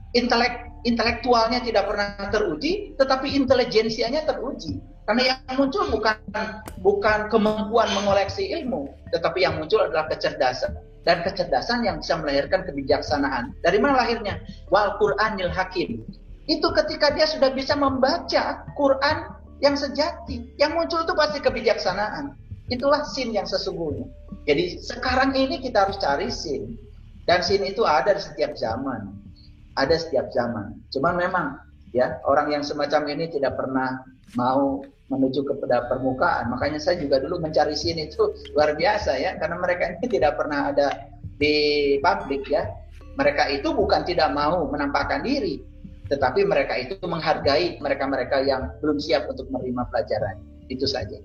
intelektualnya tidak pernah teruji, tetapi intelijensianya teruji. Karena yang muncul bukan kemampuan mengoleksi ilmu, tetapi yang muncul adalah kecerdasan. Dan kecerdasan yang bisa melahirkan kebijaksanaan. Dari mana lahirnya? Wal Qur'anil Hakim. Itu ketika dia sudah bisa membaca Quran yang sejati. Yang muncul itu pasti kebijaksanaan. Itulah sin yang sesungguhnya. Jadi sekarang ini kita harus cari sin. Dan sin itu ada di setiap zaman. Ada setiap zaman. Cuman memang ya orang yang semacam ini tidak pernah mau menuju kepada permukaan. Makanya saya juga dulu mencari sin itu luar biasa ya. Karena mereka ini tidak pernah ada di publik ya. Mereka itu bukan tidak mau menampakkan diri. Tetapi mereka itu menghargai mereka-mereka yang belum siap untuk menerima pelajaran. Itu saja.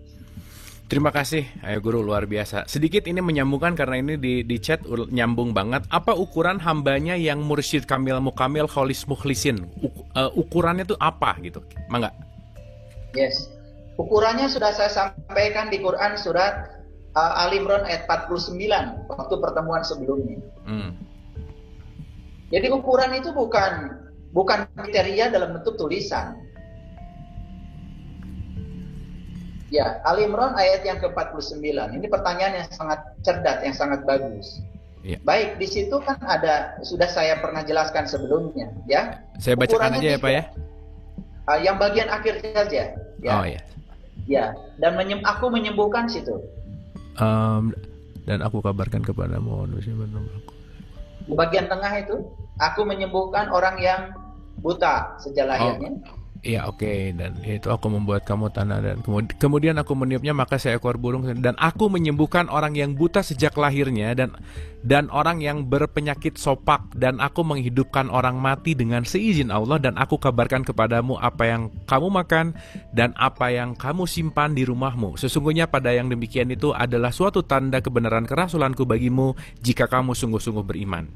Terima kasih, Ayo Guru, luar biasa. Sedikit ini menyambungkan karena ini di chat nyambung banget. Apa ukuran hambanya yang mursyid kamil mukamil kholis mukhlisin? Ukurannya itu apa gitu? Mangga? Yes. Ukurannya sudah saya sampaikan di Quran surat Ali Imran ayat 49 waktu pertemuan sebelumnya. Jadi ukuran itu bukan kriteria dalam bentuk tulisan. Ya, Ali Imran ayat yang ke-49. Ini pertanyaan yang sangat cerdas, yang sangat bagus. Ya. Baik, di situ kan ada, sudah saya pernah jelaskan sebelumnya, ya. Saya bacakan aja ya, Pak ya. Yang bagian akhir saja. Ya. Oh ya. Ya, dan aku menyembuhkan situ. Dan aku kabarkan kepadamu. Di bagian tengah itu, aku menyembuhkan orang yang buta sejak lahirnya. Iya, oke. Dan itu aku membuat kamu tanah dan kemudian aku meniupnya maka seekor burung dan aku menyembuhkan orang yang buta sejak lahirnya dan orang yang berpenyakit sopak dan aku menghidupkan orang mati dengan seizin Allah dan aku kabarkan kepadamu apa yang kamu makan dan apa yang kamu simpan di rumahmu. Sesungguhnya pada yang demikian itu adalah suatu tanda kebenaran kerasulanku bagimu jika kamu sungguh-sungguh beriman.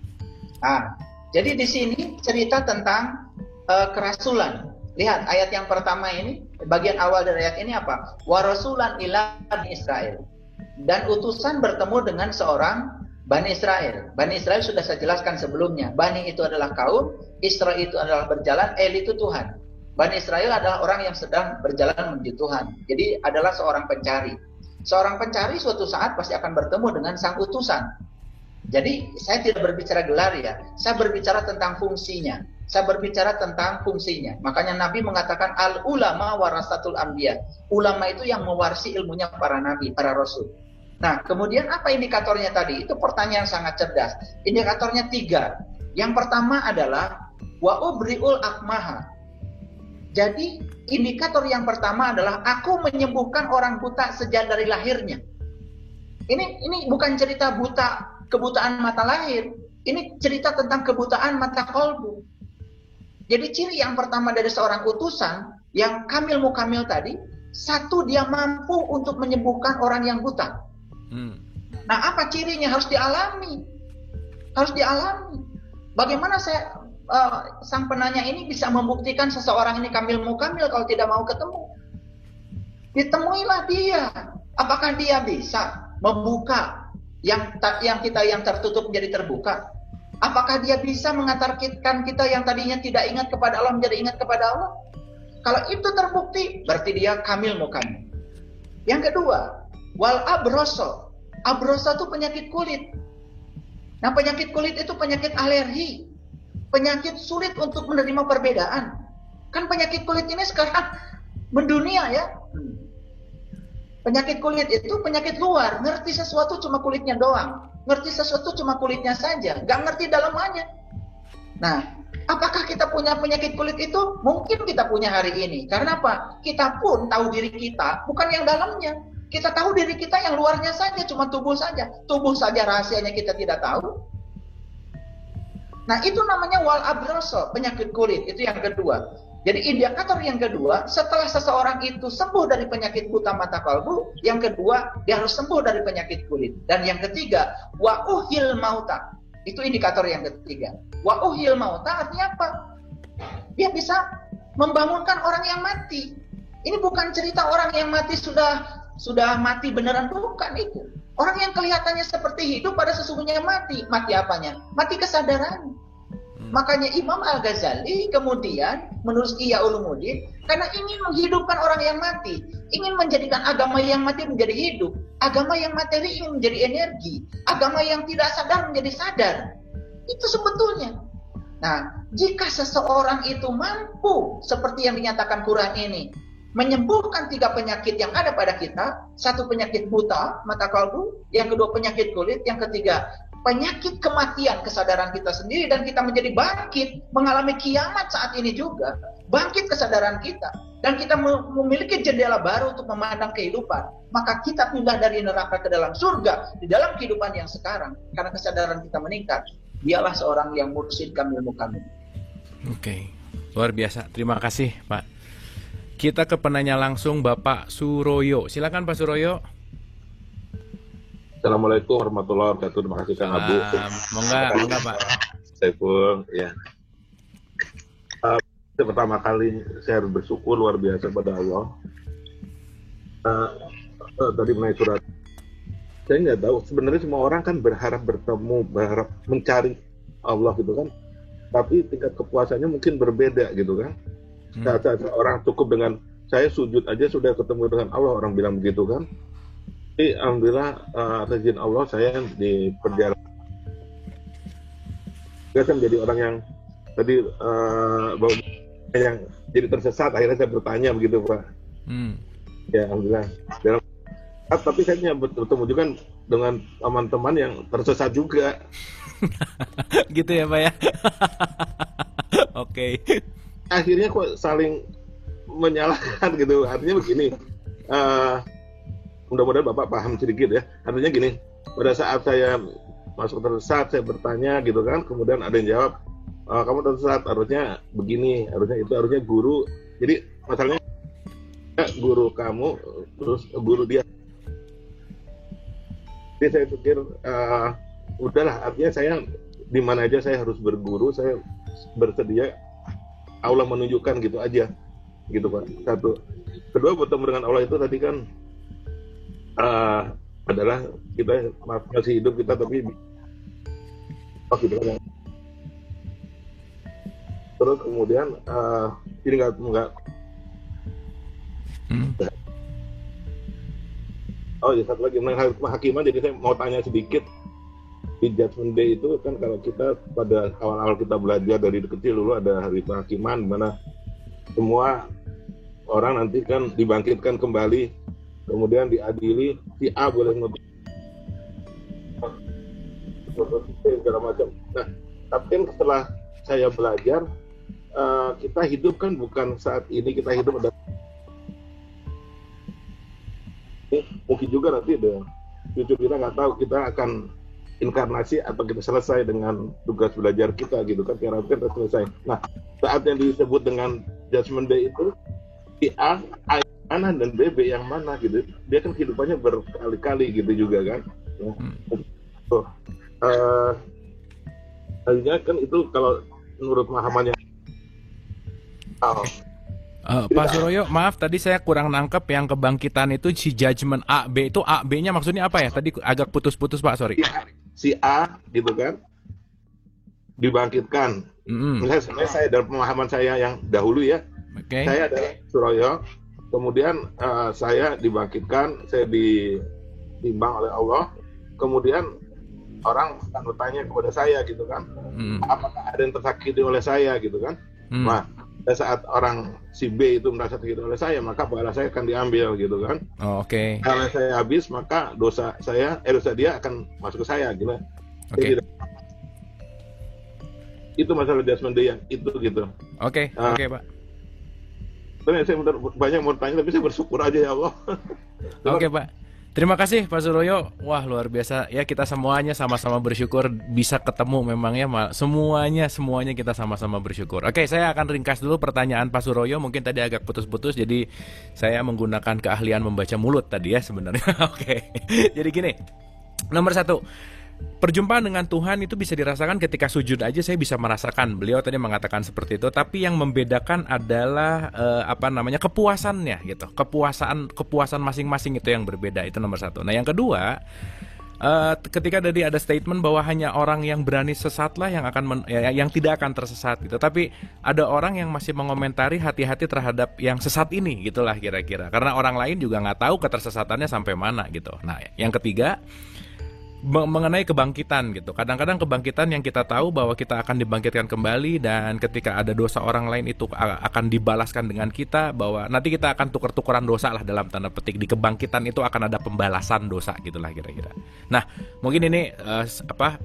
Jadi di sini cerita tentang kerasulan. Lihat ayat yang pertama ini, bagian awal dari ayat ini apa? Wa rasulan ila Bani Israel. Dan utusan bertemu dengan seorang Bani Israel. Bani Israel sudah saya jelaskan sebelumnya. Bani itu adalah kaum, Israel itu adalah berjalan, El itu Tuhan. Bani Israel adalah orang yang sedang berjalan menuju Tuhan. Jadi adalah seorang pencari. Seorang pencari suatu saat pasti akan bertemu dengan sang utusan. Jadi saya tidak berbicara gelar ya, saya berbicara tentang fungsinya. Saya berbicara tentang fungsinya. Makanya Nabi mengatakan al-ulama warasatul anbiya. Ulama itu yang mewarisi ilmunya para nabi, para rasul. Nah, kemudian apa indikatornya tadi? Itu pertanyaan sangat cerdas. Indikatornya 3. Yang pertama adalah wa ubriul akmaha. Jadi, indikator yang pertama adalah aku menyembuhkan orang buta sejak dari lahirnya. Ini bukan cerita kebutaan mata lahir. Ini cerita tentang kebutaan mata kolbu. Jadi ciri yang pertama dari seorang utusan yang kamil mukamil tadi, satu dia mampu untuk menyembuhkan orang yang buta. Nah, apa cirinya? Harus dialami. Harus dialami. Bagaimana sang penanya ini bisa membuktikan seseorang ini kamil mukamil kalau tidak mau ketemu? Ditemuilah dia. Apakah dia bisa membuka yang tertutup menjadi terbuka? Apakah dia bisa mengantarkan kita yang tadinya tidak ingat kepada Allah menjadi ingat kepada Allah? Kalau itu terbukti, berarti dia kamil mukamil. Yang kedua, wal abroso. Abroso itu penyakit kulit. Nah, penyakit kulit itu penyakit alergi. Penyakit sulit untuk menerima perbedaan. Kan penyakit kulit ini sekarang mendunia ya. Penyakit kulit itu penyakit luar. Ngerti sesuatu cuma kulitnya doang. Ngerti sesuatu cuma kulitnya saja, nggak ngerti dalamannya. Nah, apakah kita punya penyakit kulit itu? Mungkin kita punya hari ini. Karena apa? Kita pun tahu diri kita, bukan yang dalamnya. Kita tahu diri kita yang luarnya saja, cuma tubuh saja. Tubuh saja rahasianya kita tidak tahu. Nah, itu namanya wal abroso, penyakit kulit. Itu yang kedua. Jadi indikator yang kedua, setelah seseorang itu sembuh dari penyakit buta mata kalbu, yang kedua, dia harus sembuh dari penyakit kulit. Dan yang ketiga, wa uhil mauta. Itu indikator yang ketiga. Wa uhil mauta artinya apa? Dia bisa membangunkan orang yang mati. Ini bukan cerita orang yang mati sudah sudah mati beneran, bukan itu. Orang yang kelihatannya seperti hidup pada sesungguhnya mati. Mati apanya? Mati kesadaran. Makanya Imam Al-Ghazali kemudian menulis Ihya Ulumuddin karena ingin menghidupkan orang yang mati, ingin menjadikan agama yang mati menjadi hidup, agama yang materi ingin menjadi energi, agama yang tidak sadar menjadi sadar. Itu sebetulnya. Nah, jika seseorang itu mampu seperti yang dinyatakan Quran ini menyembuhkan 3 penyakit yang ada pada kita, 1 penyakit buta mata kalbu, yang kedua penyakit kulit, yang ketiga penyakit kematian kesadaran kita sendiri, dan kita menjadi bangkit, mengalami kiamat saat ini juga, bangkit kesadaran kita, dan kita memiliki jendela baru untuk memandang kehidupan, maka kita pindah dari neraka ke dalam surga di dalam kehidupan yang sekarang karena kesadaran kita meningkat. Dialah seorang yang mursyidkan ilmu kami. Oke, luar biasa. Terima kasih, Pak. Kita ke penanya langsung, Bapak Suroyo. Silakan Pak Suroyo. Assalamualaikum warahmatullahi wabarakatuh. Terima kasih Kang Abu. Mongga Pak. Saiful, ya. Pertama kali saya harus bersyukur luar biasa pada Allah. Tadi mengenai surat, saya nggak tahu. Sebenarnya semua orang kan berharap bertemu, berharap mencari Allah gitu kan. Tapi tingkat kepuasannya mungkin berbeda gitu kan. Saat orang cukup dengan saya sujud aja sudah ketemu dengan Allah, orang bilang begitu kan. Jadi alhamdulillah rezeki Allah saya di perjalanan. Saya kan jadi orang yang tadi yang jadi tersesat, akhirnya saya bertanya begitu Pak. Ya alhamdulillah. Tapi saya bertemu juga dengan teman-teman yang tersesat juga. Gitu ya Pak ya. Oke. Akhirnya kok saling menyalahkan gitu. Artinya begini. Mudah-mudahan Bapak paham sedikit ya. Artinya gini, pada saat saya masuk tersesat, saya bertanya gitu kan, kemudian ada yang jawab, kamu tersesat, harusnya begini, harusnya itu, harusnya guru. Jadi masalahnya guru kamu, terus guru dia. Jadi saya pikir, udahlah, artinya saya di mana aja saya harus berguru, saya bersedia, Allah menunjukkan gitu aja, gitu Pak. Satu. Kedua, bertemu dengan Allah itu tadi kan, adalah kita masih hidup kita tapi gitu kan. Terus kemudian ini nggak oh ya satu lagi mengenai kehakiman. Jadi saya mau tanya sedikit, di Judgment Day itu kan kalau kita pada awal-awal kita belajar dari kecil dulu ada hari kehakiman, di mana semua orang nanti kan dibangkitkan kembali, kemudian diadili, si A boleh segala macam. Nah, tapi kan setelah saya belajar, kita hidup kan bukan saat ini kita hidup ada. Mungkin juga nanti ada cucu kita nggak tahu kita akan inkarnasi atau kita selesai dengan tugas belajar kita gitu kan, kira kita selesai. Nah, saat yang disebut dengan Judgment Day itu si A mana dan BB yang mana gitu, dia kan kehidupannya berkali-kali gitu juga kan. Akhirnya kan itu kalau menurut pemahamannya. Pak Suroyo, maaf tadi saya kurang nangkep yang kebangkitan itu si judgment A, B itu A, B-nya maksudnya apa ya? Tadi agak putus-putus Pak, sorry. Si A gitu kan dibangkitkan. Misalnya saya dalam pemahaman saya yang dahulu ya, saya adalah Suroyo. Kemudian saya dibangkitkan, saya ditimbang oleh Allah. Kemudian orang akan bertanya kepada saya gitu kan, apakah ada yang tersakiti oleh saya gitu kan. Nah, pada saat orang si B itu merasa tersakiti oleh saya, maka pahala saya akan diambil gitu kan. Kalau saya habis, maka dosa dia akan masuk ke saya gitu. Itu masalah Judgment Day yang itu gitu. Oke Pak. Saya banyak mau tanya, tapi saya bersyukur aja ya Allah. Oke Pak. Terima kasih Pak Suroyo. Wah luar biasa ya, kita semuanya sama-sama bersyukur bisa ketemu memangnya, semuanya kita sama-sama bersyukur. Oke, saya akan ringkas dulu pertanyaan Pak Suroyo, mungkin tadi agak putus-putus, jadi saya menggunakan keahlian membaca mulut tadi ya sebenarnya. Oke, jadi gini, nomor 1, perjumpaan dengan Tuhan itu bisa dirasakan ketika sujud aja saya bisa merasakan. Beliau tadi mengatakan seperti itu, tapi yang membedakan adalah kepuasannya gitu. Kepuasan masing-masing itu yang berbeda, itu nomor satu. Nah, yang kedua, ketika tadi ada statement bahwa hanya orang yang berani sesatlah yang yang tidak akan tersesat gitu. Tapi ada orang yang masih mengomentari hati-hati terhadap yang sesat ini gitulah kira-kira. Karena orang lain juga nggak tahu ketersesatannya sampai mana gitu. Nah, yang ketiga, mengenai kebangkitan gitu. Kadang-kadang kebangkitan yang kita tahu bahwa kita akan dibangkitkan kembali, dan ketika ada dosa orang lain itu akan dibalaskan dengan kita, bahwa nanti kita akan tuker-tukeran dosa lah dalam tanda petik. Di kebangkitan itu akan ada pembalasan dosa gitulah kira-kira. Nah, mungkin ini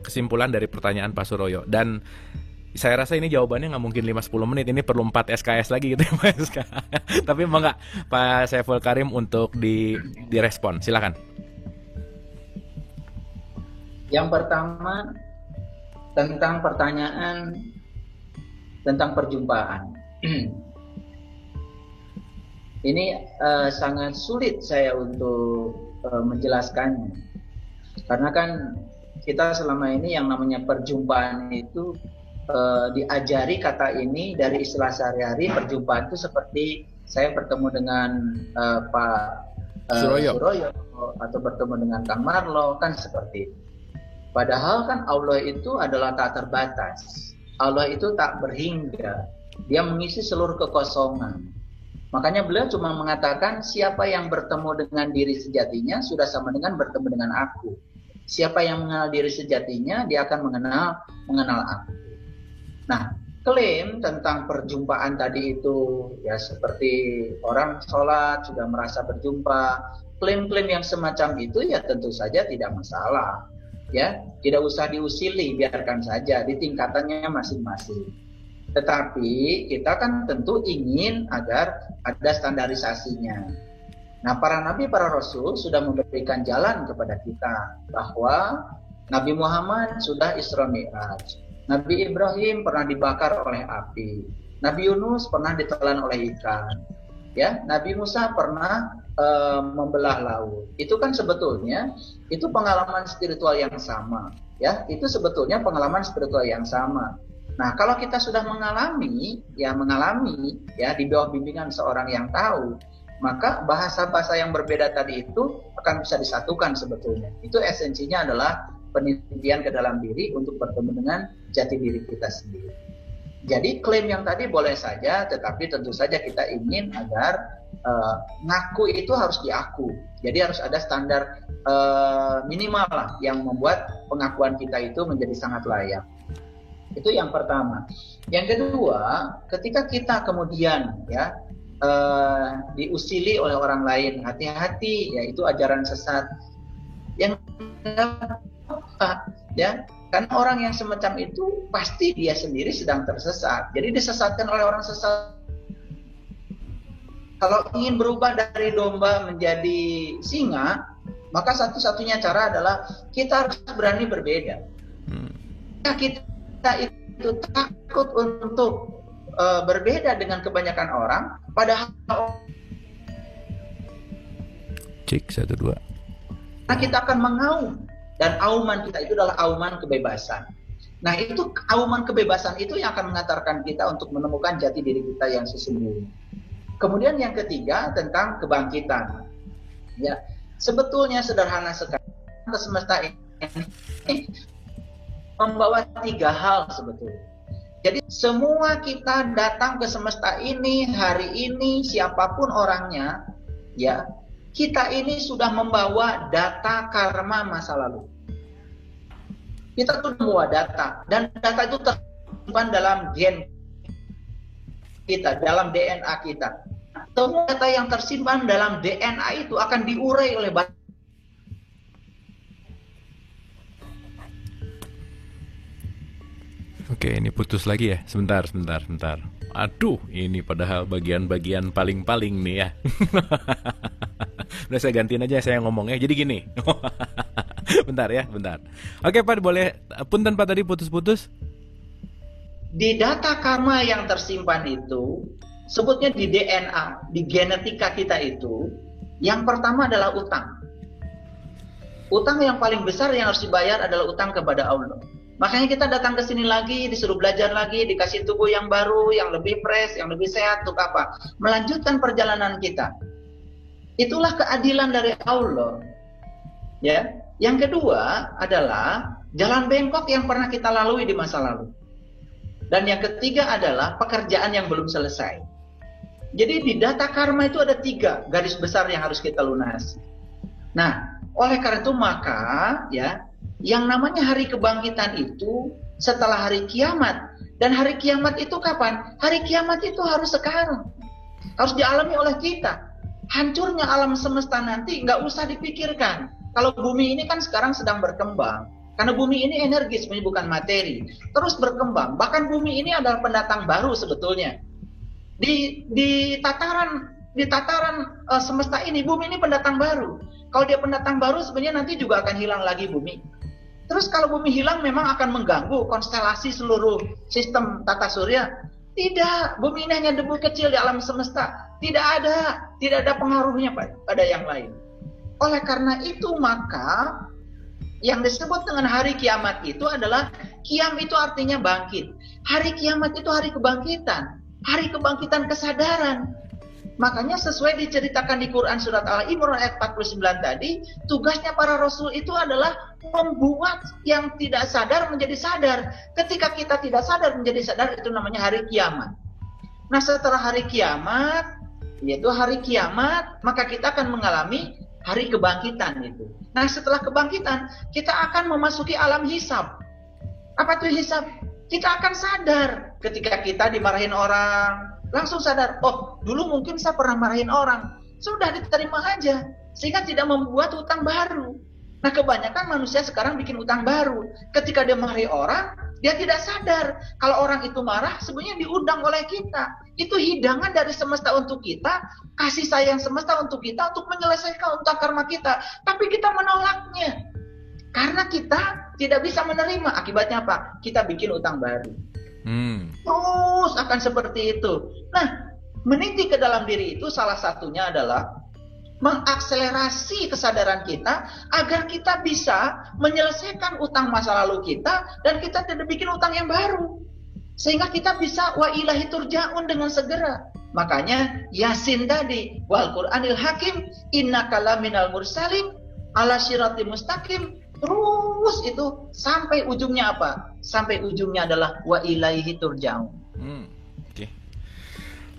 kesimpulan dari pertanyaan Pak Suroyo, dan saya rasa ini jawabannya nggak mungkin 5-10 menit, ini perlu 4 SKS lagi gitu ya Pak SK. Tapi mau nggak Pak Saiful Karim untuk direspon, silakan. Yang pertama, tentang pertanyaan tentang perjumpaan. Ini sangat sulit saya untuk menjelaskannya. Karena kan kita selama ini yang namanya perjumpaan itu diajari kata ini dari istilah sehari-hari. Perjumpaan itu seperti saya bertemu dengan Pak Suroyo atau bertemu dengan Kang Marlo, kan seperti itu. Padahal kan Allah itu adalah tak terbatas. Allah itu tak berhingga. Dia mengisi seluruh kekosongan. Makanya beliau cuma mengatakan siapa yang bertemu dengan diri sejatinya sudah sama dengan bertemu dengan aku. Siapa yang mengenal diri sejatinya, dia akan mengenal aku. Nah, klaim tentang perjumpaan tadi itu ya seperti orang sholat sudah merasa berjumpa. Klaim-klaim yang semacam itu ya tentu saja tidak masalah. Ya, tidak usah diusili, biarkan saja di tingkatannya masing-masing. Tetapi kita kan tentu ingin agar ada standarisasinya. Nah, para nabi, para rasul sudah memberikan jalan kepada kita bahwa Nabi Muhammad sudah Isra Mi'raj. Nabi Ibrahim pernah dibakar oleh api. Nabi Yunus pernah ditelan oleh ikan. Ya, Nabi Musa pernah membelah laut. Itu kan sebetulnya itu pengalaman spiritual yang sama, ya. Itu sebetulnya pengalaman spiritual yang sama. Nah, kalau kita sudah mengalami ya di bawah bimbingan seorang yang tahu, maka bahasa-bahasa yang berbeda tadi itu akan bisa disatukan sebetulnya. Itu esensinya adalah penelitian ke dalam diri untuk bertemu dengan jati diri kita sendiri. Jadi klaim yang tadi boleh saja, tetapi tentu saja kita ingin agar ngaku itu harus diaku. Jadi harus ada standar minimal lah yang membuat pengakuan kita itu menjadi sangat layak. Itu yang pertama. Yang kedua, ketika kita kemudian ya diusili oleh orang lain, hati-hati, ya itu ajaran sesat. Yang ya, karena orang yang semacam itu pasti dia sendiri sedang tersesat. Jadi disesatkan oleh orang sesat. Kalau ingin berubah dari domba menjadi singa, maka satu-satunya cara adalah kita harus berani berbeda. Kita itu takut untuk berbeda dengan kebanyakan orang, padahal cek 1 2. Nah, kita akan mengaum, dan auman kita itu adalah auman kebebasan. Nah, itu auman kebebasan itu yang akan mengantarkan kita untuk menemukan jati diri kita yang sesungguhnya. Kemudian yang ketiga tentang kebangkitan. Ya, sebetulnya sederhana sekali. Semesta ini membawa 3 hal sebetulnya. Jadi semua kita datang ke semesta ini hari ini, siapapun orangnya, ya, kita ini sudah membawa data karma masa lalu. Kita tuh membawa data, dan data itu tersimpan dalam gen kita, dalam DNA kita. Semua data yang tersimpan dalam DNA itu akan diurai oleh Oke, ini putus lagi ya. Sebentar. Aduh, ini padahal bagian-bagian paling-paling nih ya. Udah saya gantiin aja saya ngomongnya. Jadi gini. Bentar. Oke Pak, boleh punten Pak tadi putus-putus. Di data karma yang tersimpan itu, sebutnya di DNA, di genetika kita itu, yang pertama adalah utang. Utang yang paling besar yang harus dibayar adalah utang kepada Allah. Makanya kita datang ke sini lagi, disuruh belajar lagi, dikasih tubuh yang baru, yang lebih fresh, yang lebih sehat, untuk apa? Melanjutkan perjalanan kita. Itulah keadilan dari Allah. Ya. Yang kedua adalah jalan bengkok yang pernah kita lalui di masa lalu. Dan yang ketiga adalah pekerjaan yang belum selesai. Jadi di data karma itu ada 3 garis besar yang harus kita lunasi. Nah, oleh karena itu maka ya, yang namanya hari kebangkitan itu setelah hari kiamat. Dan hari kiamat itu kapan? Hari kiamat itu harus sekarang. Harus dialami oleh kita. Hancurnya alam semesta nanti nggak usah dipikirkan. Kalau bumi ini kan sekarang sedang berkembang. Karena bumi ini energi sebenarnya, bukan materi. Terus berkembang. Bahkan bumi ini adalah pendatang baru sebetulnya. Di tataran semesta ini, bumi ini pendatang baru. Kalau dia pendatang baru, sebenarnya nanti juga akan hilang lagi bumi. Terus kalau bumi hilang, memang akan mengganggu konstelasi seluruh sistem tata surya. Tidak, bumi ini hanya debu kecil di alam semesta. Tidak ada pengaruhnya pada yang lain. Oleh karena itu, maka yang disebut dengan hari kiamat itu adalah, kiam itu artinya bangkit. Hari kiamat itu hari kebangkitan. Hari kebangkitan kesadaran. Makanya sesuai diceritakan di Quran surat Al-Imran ayat 49 tadi, tugasnya para rasul itu adalah membuat yang tidak sadar menjadi sadar. Ketika kita tidak sadar menjadi sadar, itu namanya hari kiamat. Nah, setelah hari kiamat, yaitu hari kiamat, maka kita akan mengalami hari kebangkitan itu. Nah, setelah kebangkitan, kita akan memasuki alam hisab. Apa itu hisab? Kita akan sadar ketika kita dimarahin orang, langsung sadar, oh dulu mungkin saya pernah marahin orang, sudah diterima aja, sehingga tidak membuat utang baru. Nah, kebanyakan manusia sekarang bikin utang baru. Ketika dia marahi orang, dia tidak sadar kalau orang itu marah sebenarnya diundang oleh kita. Itu hidangan dari semesta untuk kita, kasih sayang semesta untuk kita, untuk menyelesaikan utang karma kita. Tapi kita menolaknya karena kita tidak bisa menerima. Akibatnya apa? Kita bikin utang baru. Terus akan seperti itu. Nah, meniti ke dalam diri itu salah satunya adalah mengakselerasi kesadaran kita agar kita bisa menyelesaikan utang masa lalu kita dan kita tidak bikin utang yang baru. Sehingga kita bisa wa ilahi turja'un dengan segera. Makanya Yasin tadi, wal Qur'anil Hakim, innaka laminal mursalin ala syiratim mustaqim. Terus itu sampai ujungnya apa? Sampai ujungnya adalah wa ilaihi turja'un. Oke.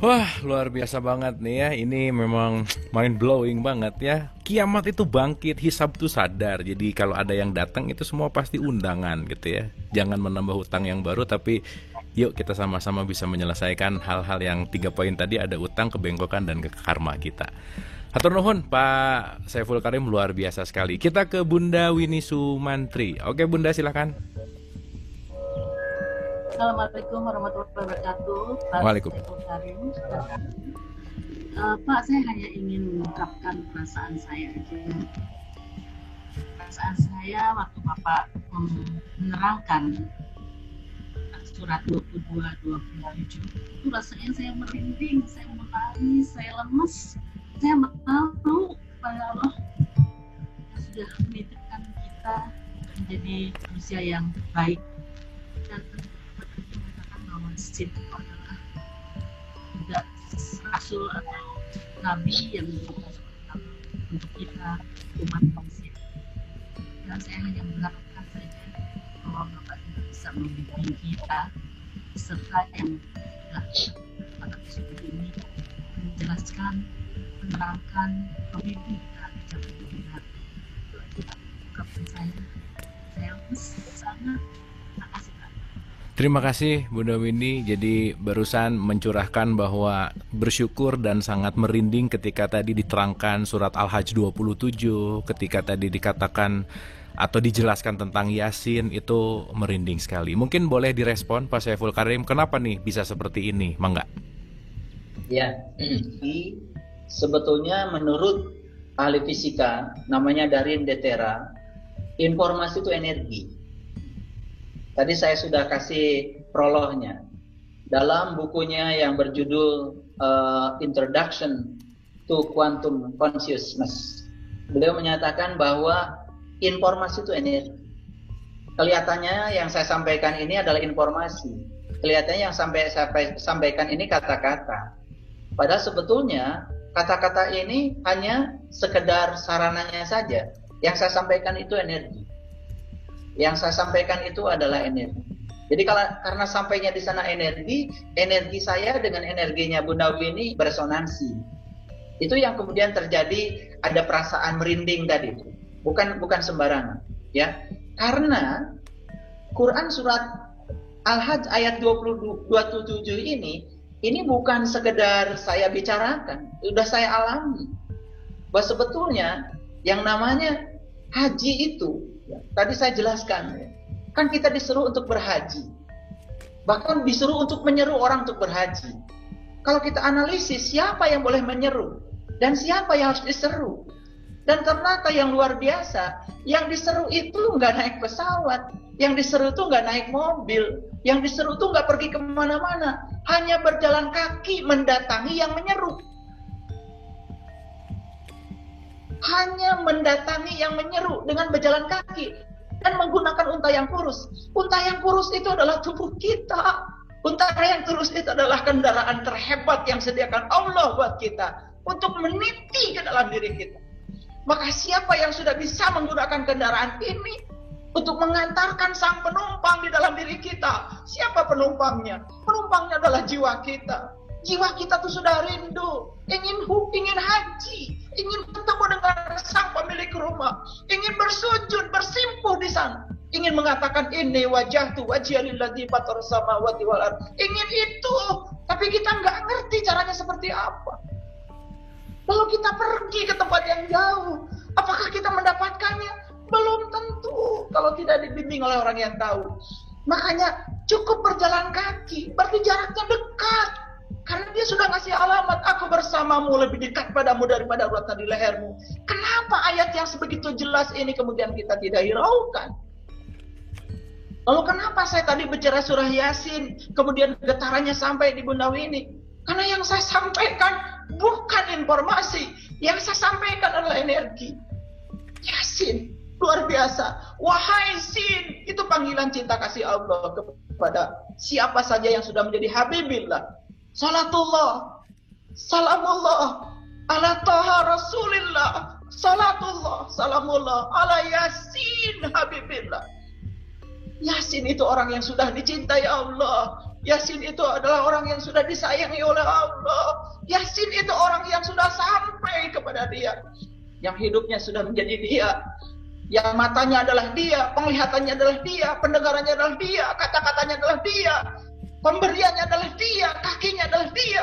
Wah, luar biasa banget nih ya. Ini memang mind blowing banget ya. Kiamat itu bangkit, hisab itu sadar. Jadi kalau ada yang datang itu semua pasti undangan gitu ya. Jangan menambah hutang yang baru, tapi yuk kita sama-sama bisa menyelesaikan hal-hal yang 3 poin tadi, ada utang, kebengkokan, dan ke karma kita. Hatur nuhun Pak Saiful Karim, luar biasa sekali. Kita ke Bunda Winnie Sumantri. Oke Bunda, silakan. Assalamualaikum warahmatullahi wabarakatuh. Waalaikumsalam. Pak, saya hanya ingin mengungkapkan perasaan saya aja. Perasaan saya waktu Bapak menerangkan surat 22-27 itu rasanya saya merinding, saya menangis, saya lemes. Saya malu kepada Allah yang sudah menitipkan kita menjadi manusia yang baik, dan mengatakan bahwa itu adalah tidak rasul atau nabi yang untuk kita umat manusia. Dan saya hanya mengharapkan saja bahwa Bapak juga bisa membimbing kita serta yang sudah pada kesempatan ini menjelaskan, menerangkan, membimbing kita jalan yang benar. Itu aja ungkapan saya. Saya sangat terima kasih Pak. Terima kasih Bunda Winnie. Jadi barusan mencurahkan bahwa bersyukur dan sangat merinding ketika tadi diterangkan surat Al-Hajj 27, ketika tadi dikatakan atau dijelaskan tentang Yasin, itu merinding sekali. Mungkin boleh direspon Pak Saiful Karim, kenapa nih bisa seperti ini? Mangga. Ya, sebetulnya menurut ahli fisika namanya Darin Detera, informasi itu energi. Tadi saya sudah kasih prolognya dalam bukunya yang berjudul Introduction to Quantum Consciousness. Beliau menyatakan bahwa Informasi itu energi. Kelihatannya yang saya sampaikan ini adalah informasi. Kelihatannya yang saya sampaikan ini kata-kata. Padahal sebetulnya kata-kata ini hanya sekedar sarananya saja. Yang saya sampaikan itu energi. Yang saya sampaikan itu adalah energi. Jadi karena sampainya di sana energi saya dengan energinya Bunda Wini beresonansi. Itu yang kemudian terjadi, ada perasaan merinding tadi itu. Bukan sembarangan, ya. Karena Quran surat Al-Hajj ayat 27 ini bukan sekedar saya bicarakan, sudah saya alami. Bahwa sebetulnya yang namanya haji itu, ya, tadi saya jelaskan, ya, kan kita disuruh untuk berhaji. Bahkan disuruh untuk menyeru orang untuk berhaji. Kalau kita analisis siapa yang boleh menyeru dan siapa yang harus diseru. Dan ternyata yang luar biasa, yang diseru itu nggak naik pesawat, yang diseru itu nggak naik mobil, yang diseru itu nggak pergi kemana-mana, hanya berjalan kaki mendatangi yang menyeru. Hanya mendatangi yang menyeru dengan berjalan kaki dan menggunakan unta yang kurus. Unta yang kurus itu adalah tubuh kita. Unta yang kurus itu adalah kendaraan terhebat yang sediakan Allah buat kita untuk meniti ke dalam diri kita. Maka siapa yang sudah bisa menggunakan kendaraan ini untuk mengantarkan sang penumpang di dalam diri kita? Siapa penumpangnya? Penumpangnya adalah jiwa kita. Jiwa kita tuh sudah rindu, ingin haji, ingin bertemu dengan sang pemilik rumah, ingin bersujud, bersimpuh di sana, ingin mengatakan ini wajahtu wajhialilladzi fatarus samawati wal ardh. Ingin itu, tapi kita nggak ngerti caranya seperti apa. Lalu kita pergi ke tempat yang jauh. Apakah kita mendapatkannya? Belum tentu kalau tidak dibimbing oleh orang yang tahu. Makanya cukup berjalan kaki, berarti jaraknya dekat. Karena dia sudah ngasih alamat, aku bersamamu lebih dekat padamu daripada rotan di lehermu. Kenapa ayat yang sebegitu jelas ini kemudian kita tidak hiraukan? Lalu kenapa saya tadi bicara surah Yasin, kemudian getarannya sampai di Bunda Wini? Karena yang saya sampaikan bukan informasi, yang saya sampaikan adalah energi. Yasin, luar biasa. Wahai Sin, itu panggilan cinta kasih Allah kepada siapa saja yang sudah menjadi Habibillah. Salatullah, salamullah, ala taha rasulillah, salatullah, salamullah, ala Yasin Habibillah. Yasin itu orang yang sudah dicintai Allah. Yasin itu adalah orang yang sudah disayangi oleh Allah. Yasin itu orang yang sudah sampai kepada dia. Yang hidupnya sudah menjadi dia. Yang matanya adalah dia, penglihatannya adalah dia, pendengarannya adalah dia, kata-katanya adalah dia, pemberiannya adalah dia, kakinya adalah dia.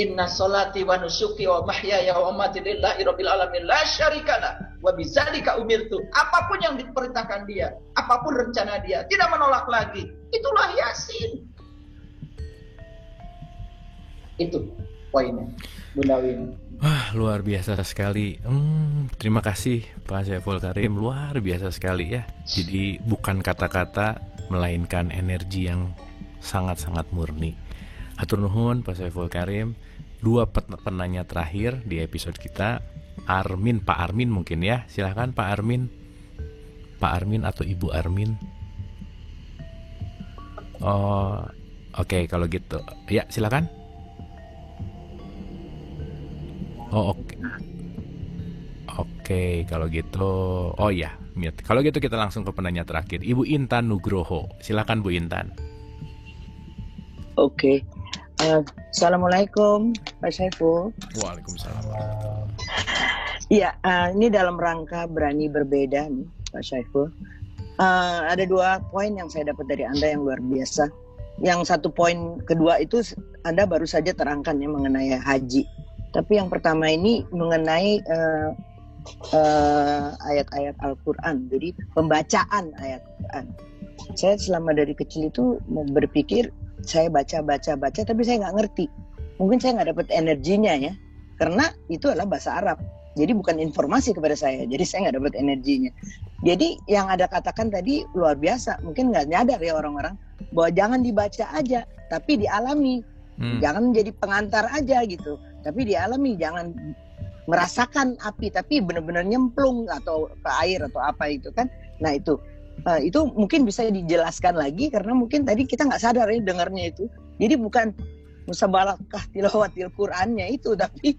Inna sholati wa nusuki wa mahyaya wa mamati lillahi rabbil alamin la syarikalah wa bidzalika umirtu. Apapun yang diperintahkan dia, apapun rencana dia, tidak menolak lagi. Itulah Yasin. Itu poinnya, Bunda Wini. Wah, luar biasa sekali. Terima kasih Pak Saiful Karim, luar biasa sekali ya. Jadi bukan kata-kata, melainkan energi yang sangat-sangat murni. Hatur nuhun Pak Saiful Karim. Dua penanya terakhir di episode kita, Pak Armin mungkin ya. Silahkan Pak Armin. Pak Armin atau Ibu Armin. Oh, oke, kalau gitu. Ya, silakan. Oh, oke, kalau gitu. Oh ya, kalau gitu kita langsung ke penanya terakhir, Ibu Intan Nugroho. Silakan Bu Intan. Oke. Assalamualaikum Pak Saiful. Waalaikumsalam. Iya, ini dalam rangka berani berbeda nih Pak Saiful. Ada 2 poin yang saya dapat dari Anda yang luar biasa. Yang satu poin kedua itu Anda baru saja terangkan ya mengenai haji. Tapi yang pertama ini mengenai ayat-ayat Al-Quran. Jadi pembacaan ayat Quran. Saya selama dari kecil itu berpikir saya baca tapi saya nggak ngerti. Mungkin saya nggak dapat energinya ya, karena itu adalah bahasa Arab. Jadi bukan informasi kepada saya. Jadi saya nggak dapat energinya. Jadi yang Anda katakan tadi luar biasa. Mungkin nggak nyadar ya orang-orang bahwa jangan dibaca aja, tapi dialami. Jangan menjadi pengantar aja gitu, tapi dialami. Jangan merasakan api tapi benar-benar nyemplung atau ke air atau apa itu kan. Nah itu mungkin bisa dijelaskan lagi karena mungkin tadi kita nggak sadar ya dengarnya itu. Jadi bukan musabalakah tilawatil Qur'annya itu, tapi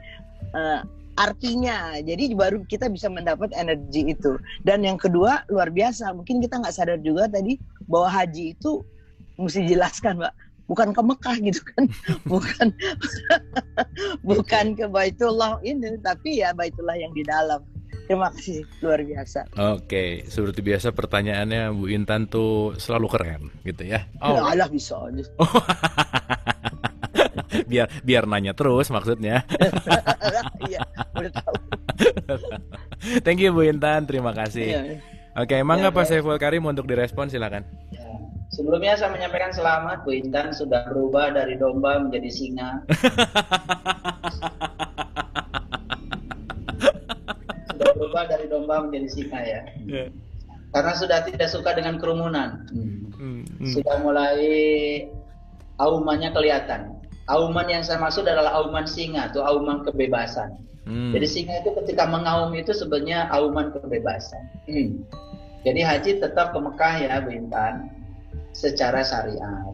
artinya. Jadi baru kita bisa mendapat energi itu. Dan yang kedua luar biasa, mungkin kita nggak sadar juga tadi bahwa haji itu mesti jelaskan, Mbak. Bukan ke Mekah gitu kan, bukan ke Baitullah ini, tapi ya Baitullah yang di dalam. Terima kasih, luar biasa. Oke, seperti biasa pertanyaannya Bu Intan tuh selalu keren gitu ya. Ya Allah bisa aja. biar nanya terus maksudnya. Iya, betul. Thank you Bu Intan, terima kasih. Iya. Oke, mangga Pak Saiful Karim untuk direspon silakan. Sebelumnya saya menyampaikan selamat, Bu Intan sudah berubah dari domba menjadi singa. Sudah berubah dari domba menjadi singa ya. Karena sudah tidak suka dengan kerumunan. Sudah mulai aumannya kelihatan. Auman yang saya maksud adalah auman singa atau auman kebebasan. Jadi singa itu ketika mengaum itu sebenarnya auman kebebasan. Jadi haji tetap ke Mekah ya Bu Intan. Secara syariat.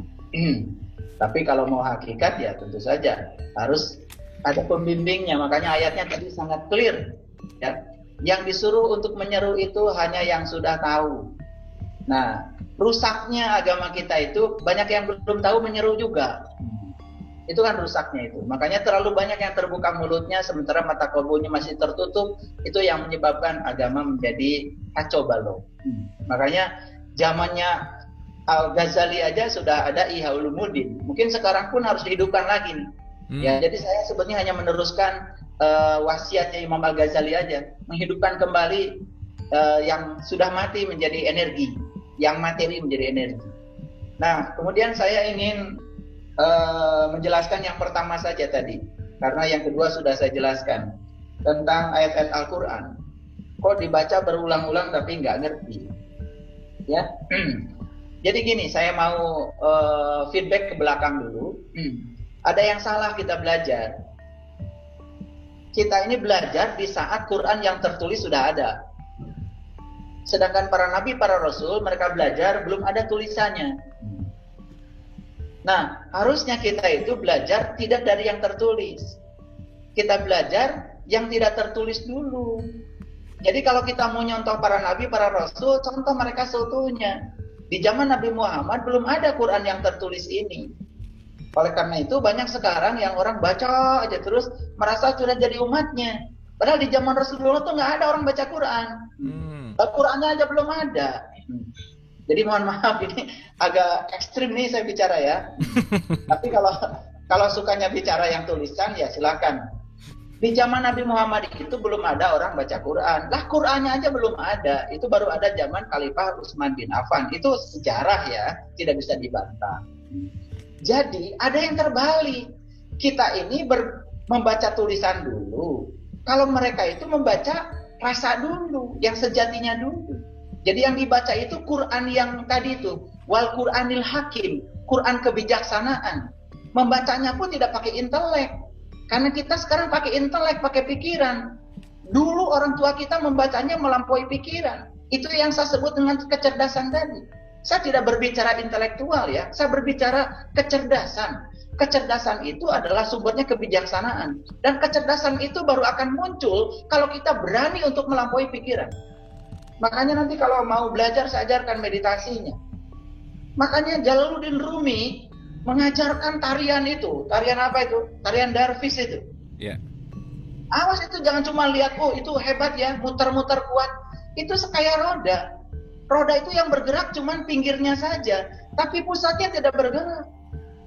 Tapi kalau mau hakikat ya tentu saja harus ada pembimbingnya. Makanya ayatnya tadi sangat clear ya. Yang disuruh untuk menyeru itu hanya yang sudah tahu. Nah, rusaknya agama kita itu banyak yang belum tahu menyeru juga. Itu kan rusaknya itu. Makanya terlalu banyak yang terbuka mulutnya sementara mata kalbunya masih tertutup. Itu yang menyebabkan agama menjadi kacau balau. Makanya zamannya Al-Ghazali aja sudah ada Ihya Ulumuddin. Mungkin sekarang pun harus dihidupkan lagi nih. Ya, jadi saya sebenarnya hanya meneruskan wasiatnya Imam Al-Ghazali aja, menghidupkan kembali yang sudah mati menjadi energi, yang materi menjadi energi. Nah, kemudian saya ingin menjelaskan yang pertama saja tadi, karena yang kedua sudah saya jelaskan tentang ayat-ayat Al-Quran. Kok dibaca berulang-ulang tapi nggak ngerti, ya? Jadi gini, saya mau feedback ke belakang dulu. Ada yang salah kita belajar. Kita ini belajar di saat Quran yang tertulis sudah ada. Sedangkan para nabi, para rasul, mereka belajar belum ada tulisannya. Nah, harusnya kita itu belajar tidak dari yang tertulis. Kita belajar yang tidak tertulis dulu. Jadi kalau kita mau nyontoh para nabi, para rasul, contoh mereka seutuhnya. Di zaman Nabi Muhammad belum ada Quran yang tertulis ini. Oleh karena itu banyak sekarang yang orang baca aja terus merasa sudah jadi umatnya. Padahal di zaman Rasulullah tuh nggak ada orang baca Quran. Qurannya aja belum ada. Jadi mohon maaf ini agak ekstrim nih saya bicara ya. Tapi kalau sukanya bicara yang tulisan ya silakan. Di zaman Nabi Muhammad itu belum ada orang baca Quran. Lah Qurannya aja belum ada. Itu baru ada zaman Khalifah Utsman bin Affan. Itu sejarah ya, tidak bisa dibantah. Jadi ada yang terbalik. Kita ini membaca tulisan dulu. Kalau mereka itu membaca rasa dulu, yang sejatinya dulu. Jadi yang dibaca itu Quran yang tadi itu, wal Quranil Hakim, Quran kebijaksanaan. Membacanya pun tidak pakai intelek. Karena kita sekarang pakai intelek, pakai pikiran. Dulu orang tua kita membacanya melampaui pikiran. Itu yang saya sebut dengan kecerdasan tadi. Saya tidak berbicara intelektual ya, saya berbicara kecerdasan. Kecerdasan itu adalah sumbernya kebijaksanaan. Dan kecerdasan itu baru akan muncul kalau kita berani untuk melampaui pikiran. Makanya nanti kalau mau belajar saya ajarkan meditasinya. Makanya Jalaluddin Rumi mengajarkan tarian itu. Tarian apa itu? Tarian Darvis itu. Yeah. Awas itu jangan cuma lihat, oh itu hebat ya, muter-muter kuat. Itu kayak roda. Roda itu yang bergerak cuma pinggirnya saja. Tapi pusatnya tidak bergerak.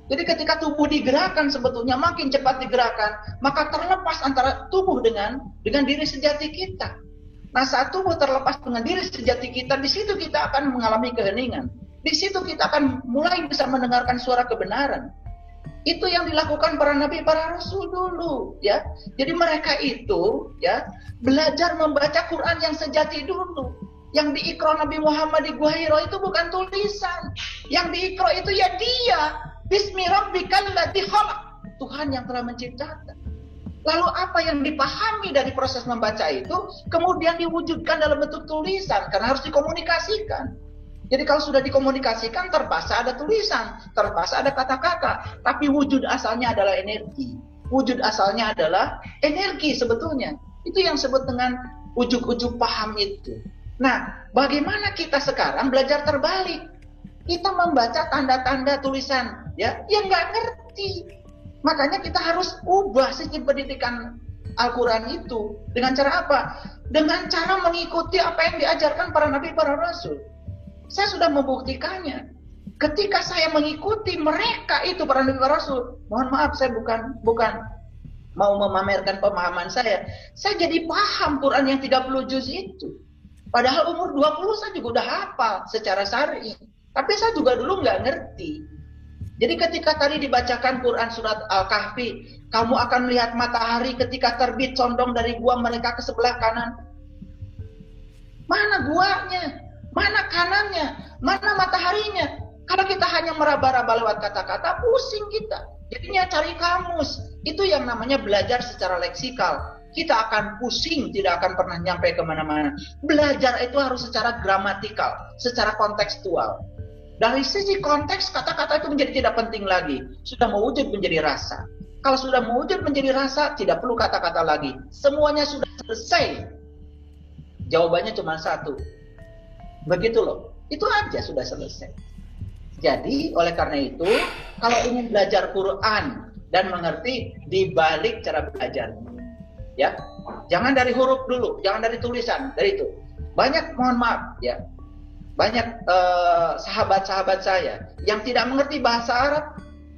Jadi ketika tubuh digerakkan sebetulnya makin cepat digerakkan. Maka terlepas antara tubuh dengan diri sejati kita. Nah saat tubuh terlepas dengan diri sejati kita, di situ kita akan mengalami keheningan. Di situ kita akan mulai bisa mendengarkan suara kebenaran. Itu yang dilakukan para nabi, para rasul dulu, ya. Jadi mereka itu, ya, belajar membaca Quran yang sejati dulu. Yang diikra Nabi Muhammad di Gua Hira itu bukan tulisan. Yang diikra itu ya dia. Bismi rabbikal ladzi khalaq. Tuhan yang telah menciptakan. Lalu apa yang dipahami dari proses membaca itu kemudian diwujudkan dalam bentuk tulisan karena harus dikomunikasikan. Jadi kalau sudah dikomunikasikan terpaksa ada tulisan, terpaksa ada kata-kata, tapi wujud asalnya adalah energi. Wujud asalnya adalah energi sebetulnya. Itu yang disebut dengan ujuk-ujuk paham itu. Nah, bagaimana kita sekarang belajar terbalik? Kita membaca tanda-tanda tulisan, ya, yang nggak ngerti. Makanya kita harus ubah sistem pendidikan Al-Quran itu. Dengan cara apa? Dengan cara mengikuti apa yang diajarkan para nabi, para rasul. Saya sudah membuktikannya. Ketika saya mengikuti mereka itu, para nabi, para rasul, mohon maaf, saya bukan mau memamerkan pemahaman saya. Saya jadi paham Quran yang 30 juz itu. Padahal umur 20 saya juga udah hafal secara syar'i. Tapi saya juga dulu nggak ngerti. Jadi ketika tadi dibacakan Quran surat Al-Kahfi, kamu akan melihat matahari ketika terbit condong dari gua mereka ke sebelah kanan. Mana guanya? Mana kanannya? Mana mataharinya? Kalau kita hanya meraba-raba lewat kata-kata, pusing kita. Jadinya cari kamus. Itu yang namanya belajar secara leksikal. Kita akan pusing, tidak akan pernah nyampe kemana-mana. Belajar itu harus secara gramatikal, secara kontekstual. Dari sisi konteks, kata-kata itu menjadi tidak penting lagi. Sudah mewujud menjadi rasa. Kalau sudah mewujud menjadi rasa, tidak perlu kata-kata lagi. Semuanya sudah selesai. Jawabannya cuma satu. Begitu loh. Itu aja sudah selesai. Jadi, oleh karena itu, kalau ingin belajar Quran dan mengerti, dibalik cara belajar. Ya, jangan dari huruf dulu, jangan dari tulisan, dari itu. Banyak, mohon maaf, ya. Banyak sahabat-sahabat saya yang tidak mengerti bahasa Arab,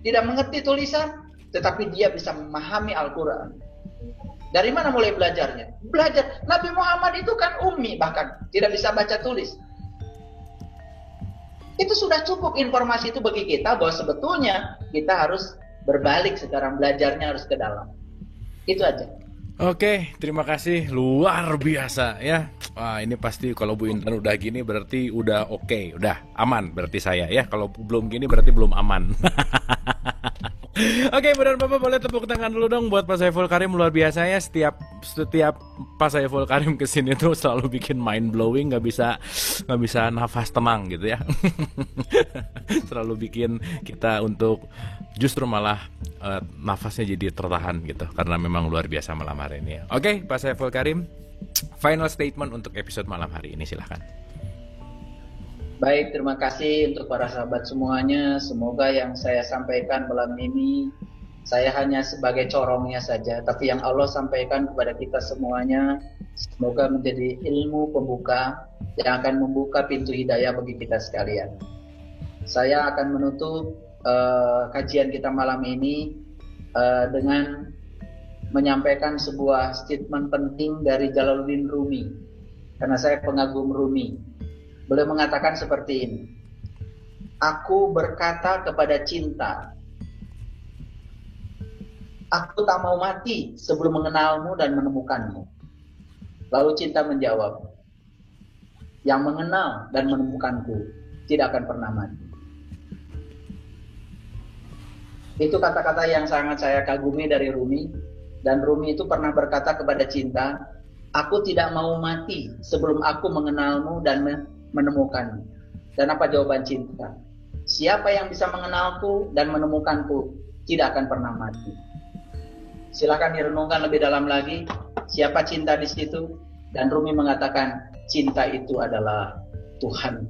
tidak mengerti tulisan, tetapi dia bisa memahami Al-Quran. Dari mana mulai belajarnya? Belajar. Nabi Muhammad itu kan ummi, bahkan tidak bisa baca tulis. Itu sudah cukup informasi itu bagi kita bahwa sebetulnya kita harus berbalik sekarang, belajarnya harus ke dalam. Itu aja. Oke, terima kasih, luar biasa ya. Wah, ini pasti kalau Bu Intan udah gini berarti udah oke, udah aman berarti saya ya. Kalau belum gini berarti belum aman. Oke, Bu dan Bapak boleh tepuk tangan dulu dong buat Pak Saiful Karim, luar biasa ya. Setiap Pak Saiful Karim kesini tuh selalu bikin mind blowing, nggak bisa nafas tenang gitu ya. Selalu bikin kita untuk justru malah nafasnya jadi tertahan gitu, karena memang luar biasa malam hari ini ya. Oke, Pak Saiful Karim, final statement untuk episode malam hari ini, silahkan. Baik, terima kasih untuk para sahabat semuanya. Semoga yang saya sampaikan malam ini, saya hanya sebagai corongnya saja, tapi yang Allah sampaikan kepada kita semuanya, semoga menjadi ilmu pembuka yang akan membuka pintu hidayah bagi kita sekalian. Saya akan menutup kajian kita malam ini dengan menyampaikan sebuah statement penting dari Jalaluddin Rumi, karena saya pengagum Rumi. Beliau mengatakan seperti ini: aku berkata kepada cinta, aku tak mau mati sebelum mengenalmu dan menemukanmu. Lalu cinta menjawab, yang mengenal dan menemukanku tidak akan pernah mati. Itu kata-kata yang sangat saya kagumi dari Rumi. Dan Rumi itu pernah berkata kepada cinta, aku tidak mau mati sebelum aku mengenalmu dan menemukanmu. Dan apa jawaban cinta? Siapa yang bisa mengenalku dan menemukanku tidak akan pernah mati. Silakan direnungkan lebih dalam lagi, siapa cinta di situ? Dan Rumi mengatakan, cinta itu adalah Tuhan.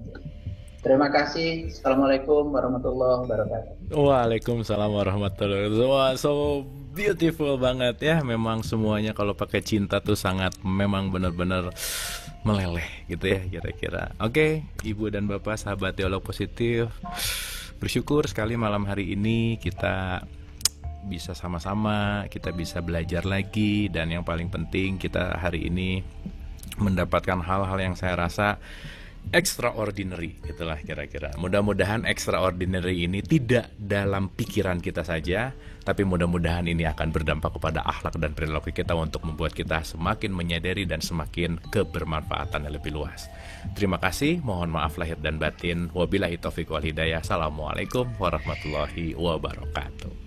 Terima kasih. Assalamualaikum warahmatullahi wabarakatuh. Waalaikumsalam warahmatullahi wabarakatuh. Wah, so beautiful banget ya. Memang semuanya kalau pakai cinta tuh sangat memang benar-benar meleleh gitu ya kira-kira. Oke, Ibu dan Bapak sahabat Dialog Positif, bersyukur sekali malam hari ini kita bisa sama-sama, kita bisa belajar lagi, dan yang paling penting kita hari ini mendapatkan hal-hal yang saya rasa extraordinary, itulah kira-kira. Mudah-mudahan extraordinary ini tidak dalam pikiran kita saja, tapi mudah-mudahan ini akan berdampak kepada akhlak dan perilaku kita untuk membuat kita semakin menyadari dan semakin kebermanfaatan yang lebih luas. Terima kasih, mohon maaf lahir dan batin. Wabillahi taufiq wal hidayah. Assalamualaikum warahmatullahi wabarakatuh.